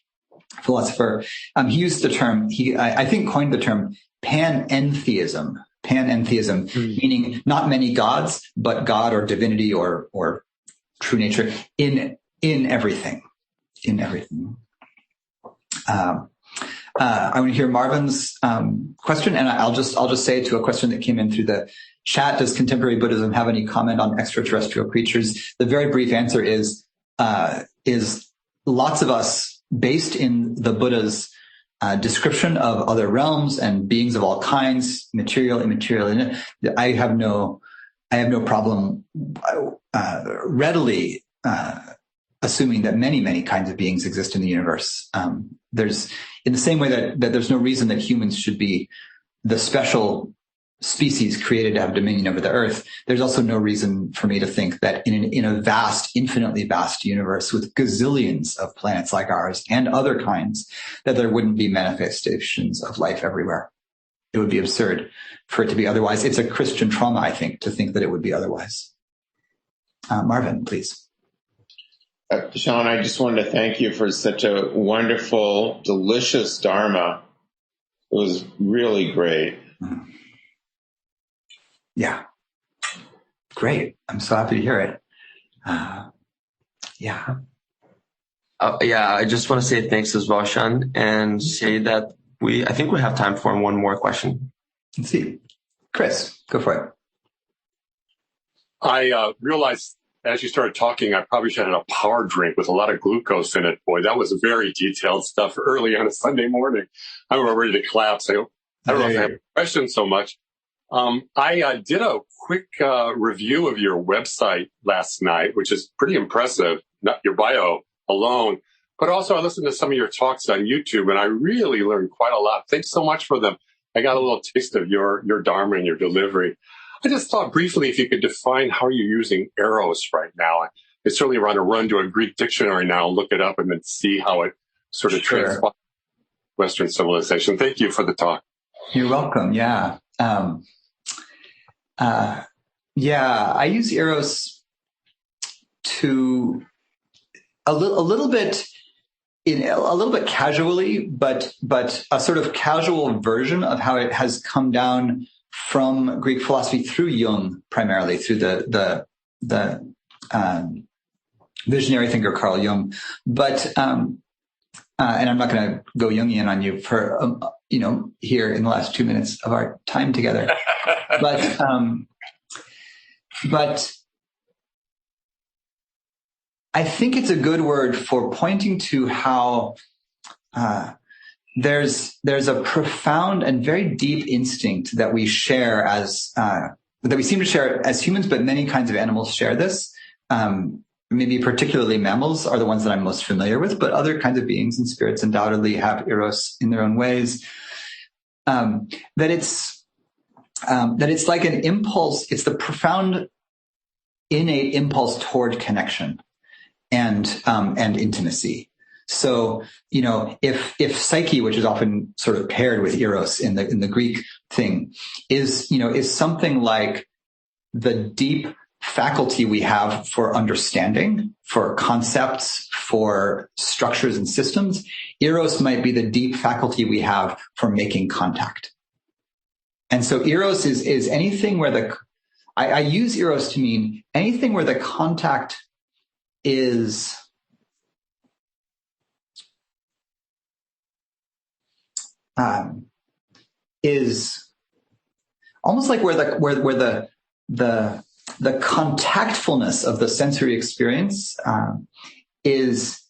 philosopher. He used the term. I think coined the term panentheism. Panentheism, meaning not many gods, but God or divinity or true nature in everything. In everything. I want to hear Marvin's question, and I'll just say to a question that came in through the chat: does contemporary Buddhism have any comment on extraterrestrial creatures? The very brief answer is lots of us based in the Buddha's description of other realms and beings of all kinds, material, immaterial. And I have no problem readily assuming that many, many kinds of beings exist in the universe. There's, in the same way that there's no reason that humans should be the special species created to have dominion over the earth, there's also no reason for me to think that in a vast, infinitely vast universe with gazillions of planets like ours and other kinds, that there wouldn't be manifestations of life everywhere. It would be absurd for it to be otherwise. It's a Christian trauma, I think, to think that it would be otherwise. Marvin, please. Sean, I just wanted to thank you for such a wonderful, delicious Dharma. It was really great. Yeah. Great. I'm so happy to hear it. Yeah. I just want to say thanks as well, Sean, and say that I think we have time for one more question. Let's see. Chris, go for it. I realized as you started talking, I probably should have had a power drink with a lot of glucose in it. Boy, that was very detailed stuff early on a Sunday morning. I'm ready to collapse. I don't know if I have questions so much. I did a quick review of your website last night, which is pretty impressive, not your bio alone, but also I listened to some of your talks on YouTube, and I really learned quite a lot. Thanks so much for them. I got a little taste of your Dharma and your delivery. I just thought briefly if you could define how you're using eros right now. I certainly want to run to a Greek dictionary now and look it up and then see how it sort of transforms Western civilization. Thank you for the talk. You're welcome. Yeah. I use eros to a little bit casually, but a sort of casual version of how it has come down from Greek philosophy through Jung, primarily through the visionary thinker Carl Jung. But and I'm not going to go Jungian on you for here in the last 2 minutes of our time together. But I think it's a good word for pointing to how there's a profound and very deep instinct that we share that we seem to share as humans, but many kinds of animals share this. Maybe particularly mammals are the ones that I'm most familiar with, but other kinds of beings and spirits undoubtedly have eros in their own ways. That it's like an impulse. It's the profound innate impulse toward connection and intimacy. So, if psyche, which is often sort of paired with eros in the Greek thing, is something like the deep faculty we have for understanding, for concepts, for structures and systems, eros might be the deep faculty we have for making contact. And so eros is anything where I use eros to mean anything where the contact is almost like where the contactfulness of the sensory experience is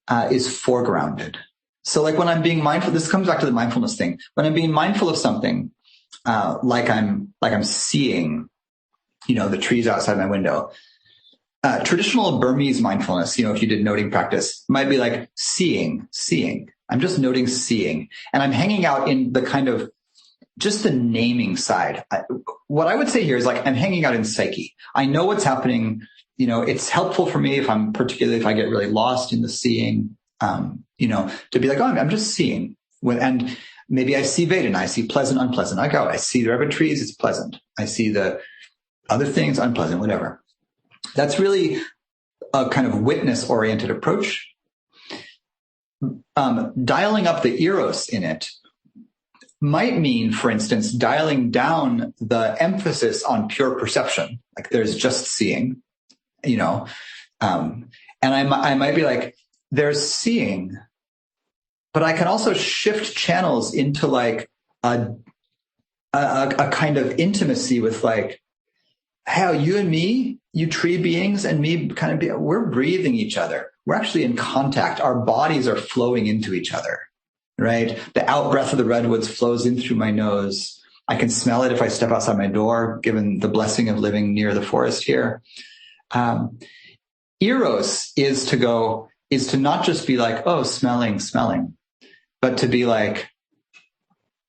foregrounded. So like when I'm being mindful, this comes back to the mindfulness thing. When I'm being mindful of something, like I'm seeing, the trees outside my window. Traditional Burmese mindfulness, if you did noting practice, might be like seeing. I'm just noting seeing. And I'm hanging out in the kind of just the naming side. What I would say here is like I'm hanging out in psyche. I know what's happening. It's helpful for me particularly if I get really lost in the seeing, to be like, I'm just seeing. And maybe I see Vedana, I see pleasant, unpleasant. I see the river trees, it's pleasant. I see the other things, unpleasant, whatever. That's really a kind of witness-oriented approach. Dialing up the eros in it might mean, for instance, dialing down the emphasis on pure perception. Like there's just seeing, and I might be like, there's seeing, but I can also shift channels into like a kind of intimacy with like, how you and me, you tree beings and me we're breathing each other. We're actually in contact. Our bodies are flowing into each other, right? The out breath of the redwoods flows in through my nose. I can smell it if I step outside my door, given the blessing of living near the forest here. Eros is to not just be like, oh, smelling, but to be like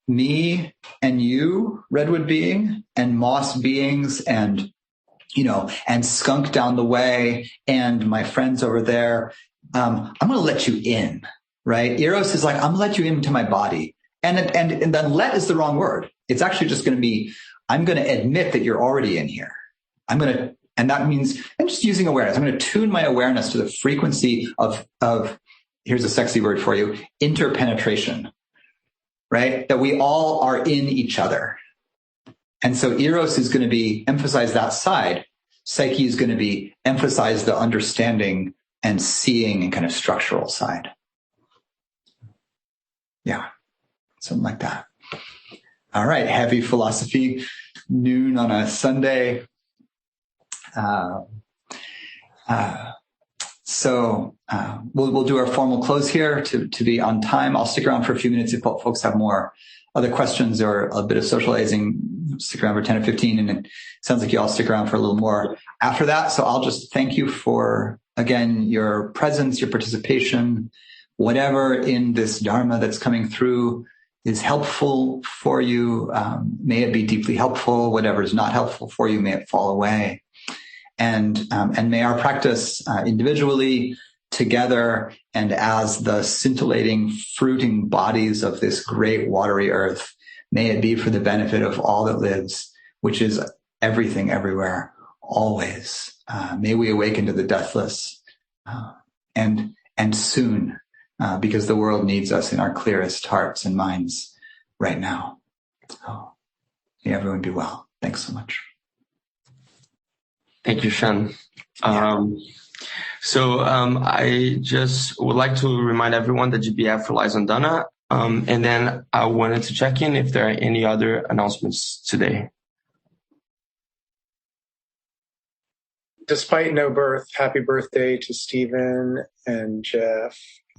me and you, redwood being, and moss beings, and and skunk down the way, and my friends over there. I'm going to let you in, right? Eros is like, I'm going to let you into my body. And then let is the wrong word. It's actually just going to be, I'm going to admit that you're already in here. And that means I'm just using awareness. I'm going to tune my awareness to the frequency of here's a sexy word for you, interpenetration, right? That we all are in each other. And so Eros is going to be emphasize that side. Psyche is going to be emphasize the understanding and seeing and kind of structural side. Yeah, something like that. All right, heavy philosophy, noon on a Sunday. So we'll do our formal close here to be on time. I'll stick around for a few minutes if folks have more other questions or a bit of socializing. Stick around for 10 or 15, and it sounds like you all stick around for a little more after that. So I'll just thank you for, again, your presence, your participation, whatever in this Dharma that's coming through is helpful for you. May it be deeply helpful. Whatever is not helpful for you, may it fall away. And may our practice individually, together, and as the scintillating, fruiting bodies of this great watery earth, may it be for the benefit of all that lives, which is everything, everywhere, always. May we awaken to the deathless, and soon, because the world needs us in our clearest hearts and minds right now. So, may everyone be well. Thanks so much. Thank you, Sean. So I just would like to remind everyone that GBF relies on Dana. And then I wanted to check in if there are any other announcements today. Despite no birth, happy birthday to Stephen and Jeff.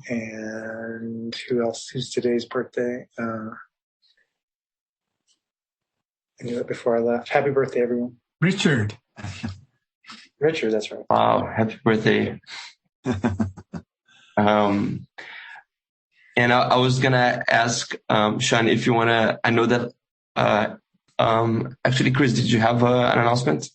And who else? Who's today's birthday? I knew it before I left. Happy birthday, everyone. Richard, that's right. Wow, happy birthday. And I was going to ask, Sean, if you want to, I know that, actually, Chris, did you have an announcement?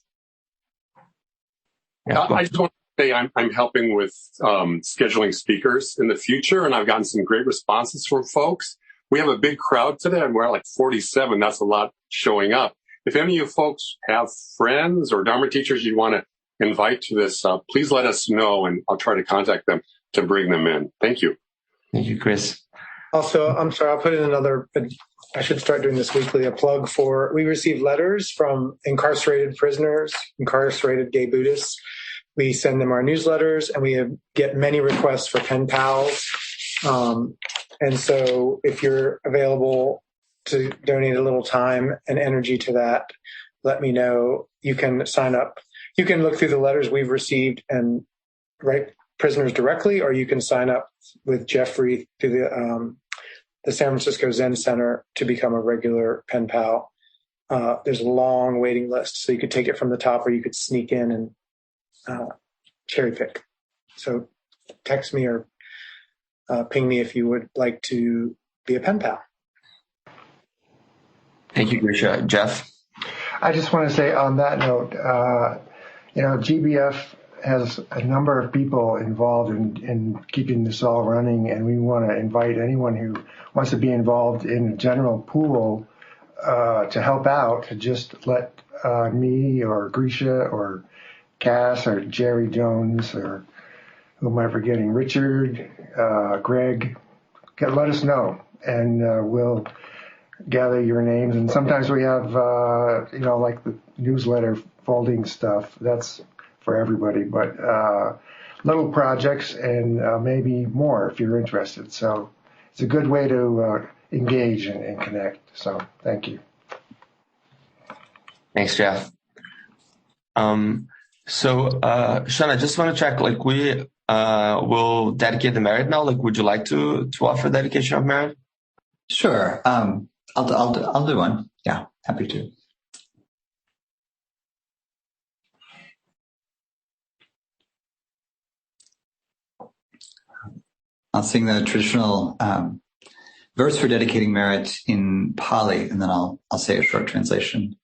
Yeah, I just want to say I'm helping with scheduling speakers in the future, and I've gotten some great responses from folks. We have a big crowd today, and we're at like 47. That's a lot showing up. If any of you folks have friends or Dharma teachers you want to invite to this, please let us know, and I'll try to contact them to bring them in. Thank you. Thank you, Chris. Also, I'm sorry, I'll put in another, I should start doing this weekly, a plug for, we receive letters from incarcerated prisoners, incarcerated gay Buddhists. We send them our newsletters, and we get many requests for pen pals. And so if you're available to donate a little time and energy to that, let me know. You can sign up. You can look through the letters we've received and write prisoners directly, or you can sign up with Jeffrey through the San Francisco Zen Center to become a regular pen pal. There's a long waiting list, so you could take it from the top, or you could sneak in and cherry pick. So text me or ping me if you would like to be a pen pal. Thank you, Grisha. Jeff? I just want to say on that note, GBF has a number of people involved in keeping this all running, and we want to invite anyone who wants to be involved in a general pool to help out, to just let me or Grisha or Cass or Jerry Jones or who am I forgetting, Richard, Greg, let us know, and we'll gather your names. And sometimes we have, like the newsletter folding stuff. That's for everybody, but little projects and maybe more if you're interested. So it's a good way to engage and connect. So thank you. Thanks, Jeff. Sean, I just want to check, like, we will dedicate the merit now. Like, would you like to offer dedication of merit? Sure. I'll do one. Yeah, happy to. I'll sing the traditional verse for dedicating merit in Pali, and then I'll say a short translation.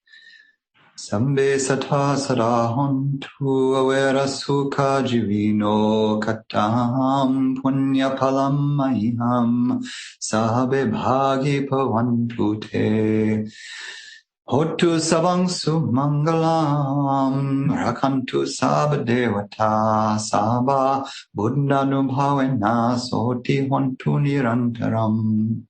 Sambe sata sadahantu avera sukha jivino katam punya palam maham sahabe bhagi pavantu te. Hotu sabangsu mangalam rakantu sabha devata sabha buddhanubhavena soti hontu nirantaram.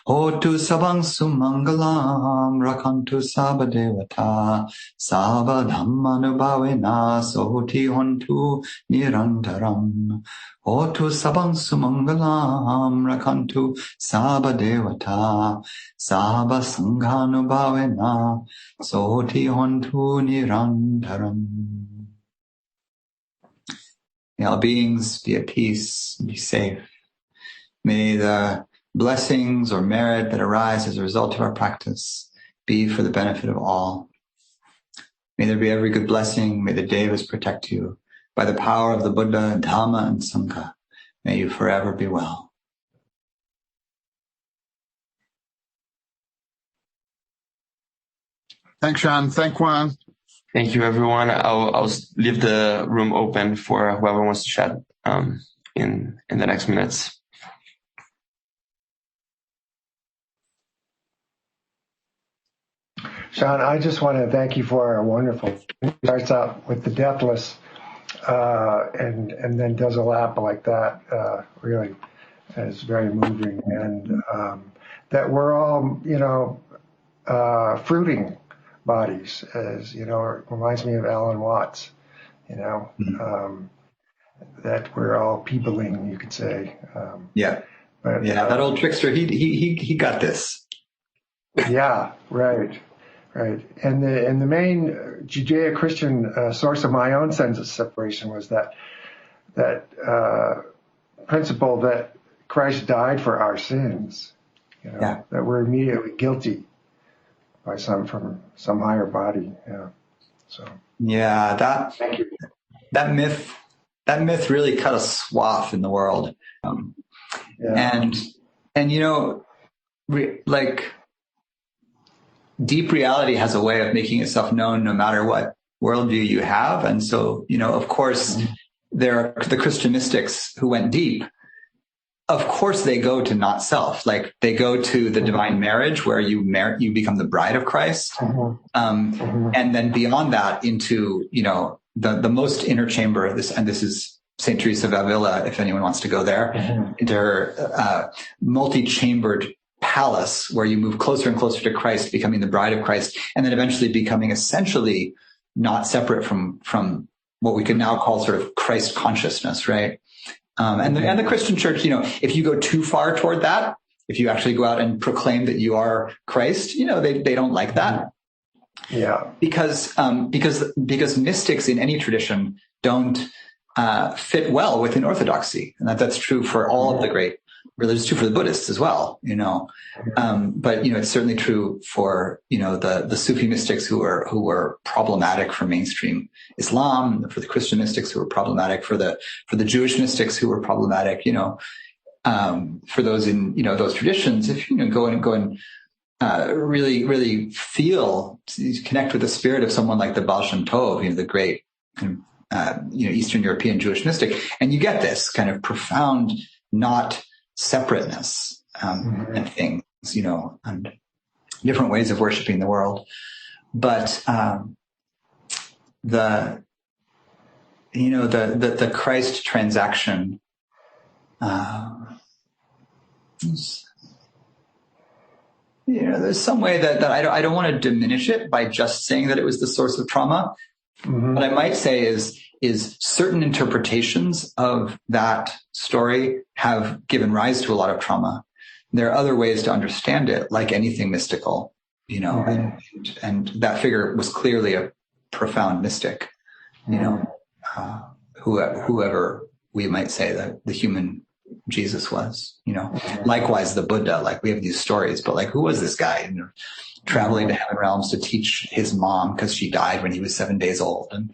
Hotu sabangsu mangalam rakantu sabha devata sabha dhammanubhavena soti hontu nirantaram. Hotu sabangsu mangalam rakantu sabha devata sabha sanghanubhavena soti hontu nirantaram. May all beings be at peace, be safe. May the blessings or merit that arise as a result of our practice be for the benefit of all. May there be every good blessing. May the Devas protect you. By the power of the Buddha, Dhamma, and Sangha, may you forever be well. Thanks, Sean. Thank Juan. Thank you, everyone. I'll leave the room open for whoever wants to chat in the next minutes. Sean, I just want to thank you for a wonderful. It starts out with the deathless, and then does a lap like that. Really, is very moving, and that we're all, fruiting bodies, as it reminds me of Alan Watts. That we're all peopling, you could say. But, that old trickster. He got this. Yeah, right. Right, and the main Judeo-Christian source of my own sense of separation was that principle that Christ died for our sins, that we're immediately guilty by from some higher body. Thank you. That myth really cut a swath in the world, and deep reality has a way of making itself known no matter what worldview you have. And so, of course, there are the Christian mystics who went deep. Of course, they go to not self, like they go to the divine marriage where you become the bride of Christ. And then beyond that into, the most inner chamber, this is St. Teresa of Avila, if anyone wants to go there, into her multi-chambered palace where you move closer and closer to Christ, becoming the bride of Christ, and then eventually becoming essentially not separate from what we could now call sort of Christ consciousness, right? And the Christian church, if you go too far toward that, if you actually go out and proclaim that you are Christ, they don't like that. Yeah. Because mystics in any tradition don't fit well within orthodoxy. And that's true for all of the great religions, true for the Buddhists as well, but it's certainly true for the Sufi mystics who were problematic for mainstream Islam, for the Christian mystics who were problematic, for the Jewish mystics who were problematic, for those in those traditions. If go and really really connect with the spirit of someone like the Baal Shem Tov, the great Eastern European Jewish mystic, and you get this kind of profound not separateness and things, and different ways of worshiping the world. But the Christ transaction there's some way that I don't want to diminish it by just saying that it was the source of trauma. What I might say is certain interpretations of that story have given rise to a lot of trauma. There are other ways to understand it, like anything mystical, and that figure was clearly profound mystic, whoever we might say that the human Jesus was, likewise the Buddha, like we have these stories, but like, who was this guy? Traveling to heaven realms to teach his mom because she died when he was 7 days old. And,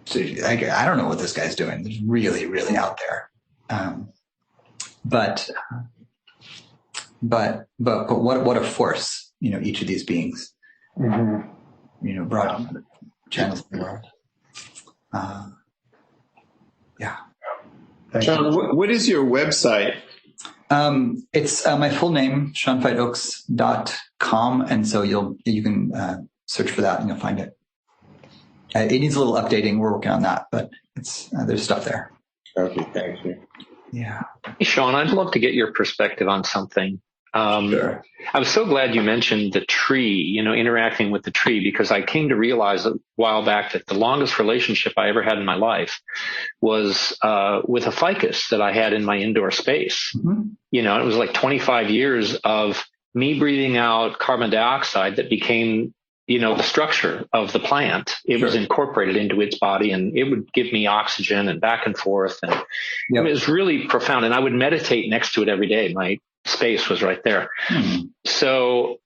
so I don't know what this guy's doing. It's really, really out there. But what a force, each of these beings, brought on the channels of the world. Yeah. Sean, what is your website? It's my full name, seanfeitoakes.com. And so you can search for that and you'll find it. It needs a little updating. We're working on that, but it's there's stuff there. Okay, thank you. Yeah. Hey, Sean, I'd love to get your perspective on something. Sure. I was so glad you mentioned the tree, interacting with the tree, because I came to realize a while back that the longest relationship I ever had in my life was with a ficus that I had in my indoor space. Mm-hmm. It was like 25 years of me breathing out carbon dioxide that became, the structure of the plant. It was incorporated into its body, and it would give me oxygen and back and forth. And it was really profound. And I would meditate next to it every day. My space was right there. Mm-hmm. So,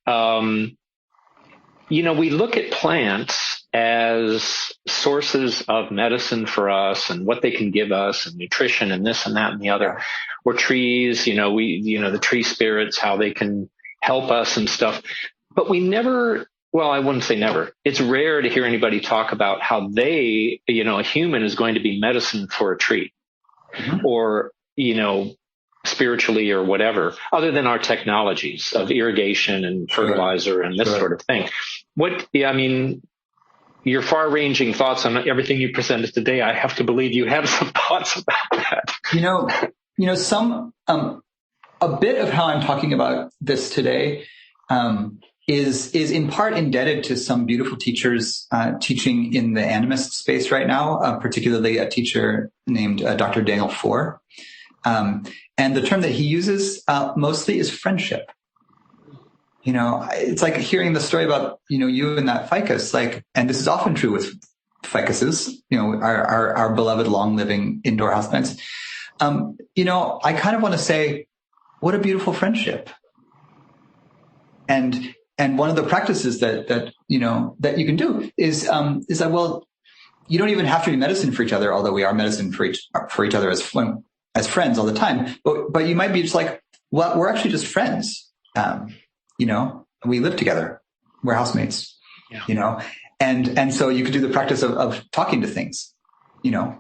we look at plants as sources of medicine for us and what they can give us and nutrition and this and that and the other. Or trees, the tree spirits, how they can help us and stuff. But we never, well, I wouldn't say never. It's rare to hear anybody talk about how they, a human is going to be medicine for a tree, or, spiritually or whatever, other than our technologies of irrigation and fertilizer and this sort of thing. Your far-ranging thoughts on everything you presented today, I have to believe you have some thoughts about that. Some, a bit of how I'm talking about this today, is in part indebted to some beautiful teachers teaching in the animist space right now, particularly a teacher named Dr. Daniel Four. And the term that he uses mostly is friendship. It's like hearing the story about, you and that ficus, and this is often true with ficuses, our beloved long-living indoor houseplants. I kind of want to say, what a beautiful friendship. And one of the practices that you can do is that, well, you don't even have to be medicine for each other, although we are medicine for each other as friends all the time. But you might be just like, well, we're actually just friends. We live together. We're housemates, and so you could do the practice of talking to things, Yeah.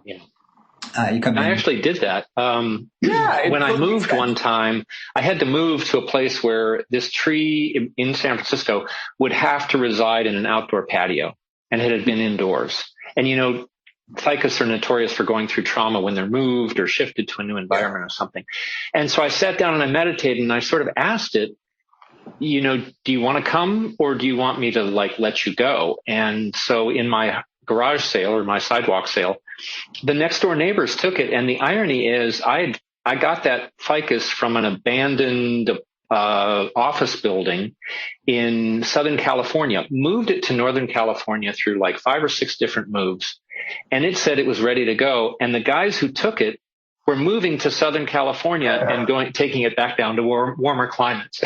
You come in. I actually did that. When I moved one time, I had to move to a place where this tree in San Francisco would have to reside in an outdoor patio, and it had been indoors. And, ficus are notorious for going through trauma when they're moved or shifted to a new environment or something. And so I sat down and I meditated, and I sort of asked it, do you want to come, or do you want me to let you go? And so in my garage sale or my sidewalk sale, the next door neighbors took it. And the irony is I got that ficus from an abandoned office building in Southern California, moved it to Northern California through 5 or 6 different moves. And it said it was ready to go. And the guys who took it were moving to Southern California and taking it back down to warmer climates.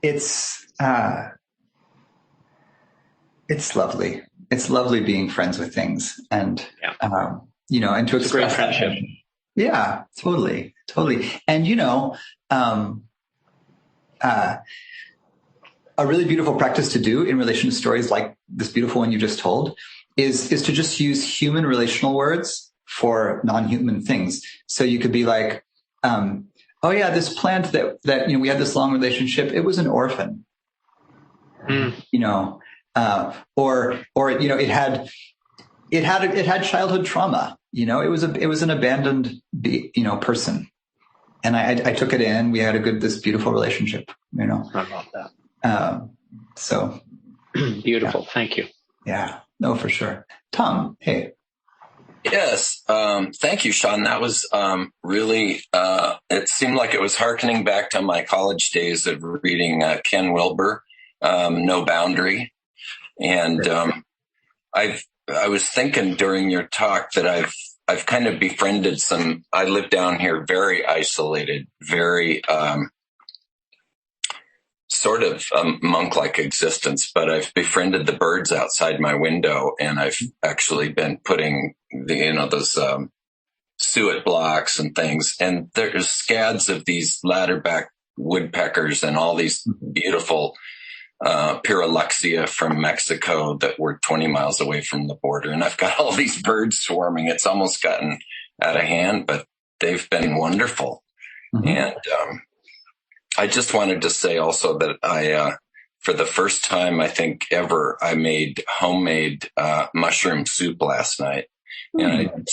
It's lovely. It's lovely being friends with things, and and to express great friendship. Yeah, totally. And a really beautiful practice to do in relation to stories like this beautiful one you just told is to just use human relational words for non-human things. So you could be like, oh yeah, this plant that we had this long relationship, it was an orphan. Or it had childhood trauma. It was an abandoned person, and I took it in. We had this beautiful relationship. I love that. So beautiful. Yeah. Thank you. Yeah, no, for sure. Tom, hey. Yes. Thank you, Sean. That was really, it seemed like it was hearkening back to my college days of reading Ken Wilber, No Boundary. And I was thinking during your talk that I've kind of befriended I live down here very isolated, very sort of monk-like existence, but I've befriended the birds outside my window, and I've actually been putting those suet blocks and things, and there's scads of these ladderback woodpeckers and all these beautiful Pyrrhuxia from Mexico that were 20 miles away from the border. And I've got all these birds swarming. It's almost gotten out of hand, but they've been wonderful. Mm-hmm. And I just wanted to say also that I, for the first time, I think ever, I made homemade mushroom soup last night. Mm-hmm. And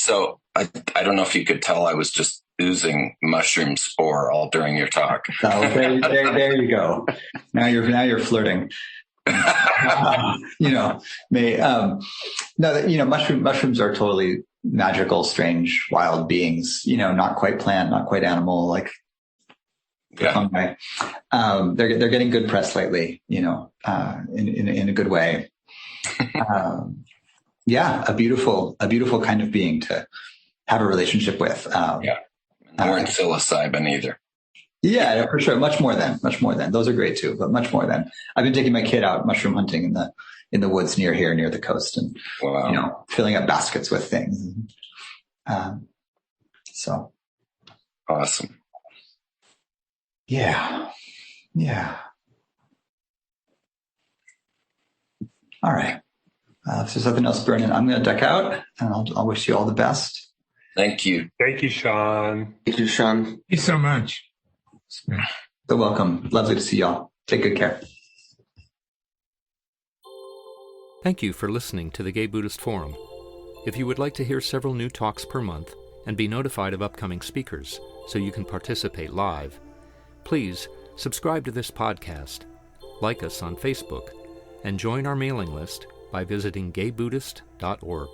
I don't know if you could tell I was just oozing mushroom spore all during your talk. Oh, there you go. Now you're flirting. Mushrooms are totally magical, strange, wild beings. Not quite plant, not quite animal. Like, fungi. They're getting good press lately. In a good way. A beautiful kind of being to have a relationship with. They weren't psilocybin either. Yeah, for sure. Much more than. Those are great too, but much more than. I've been taking my kid out mushroom hunting in the woods near the coast, and filling up baskets with things. So awesome. Yeah. All right. If there's nothing else burning, I'm going to duck out, and I'll wish you all the best. Thank you. Thank you, Sean. Thank you, Sean. Thank you so much. So welcome. Lovely to see y'all. Take good care. Thank you for listening to the Gay Buddhist Forum. If you would like to hear several new talks per month and be notified of upcoming speakers so you can participate live, please subscribe to this podcast, like us on Facebook, and join our mailing list by visiting gaybuddhist.org.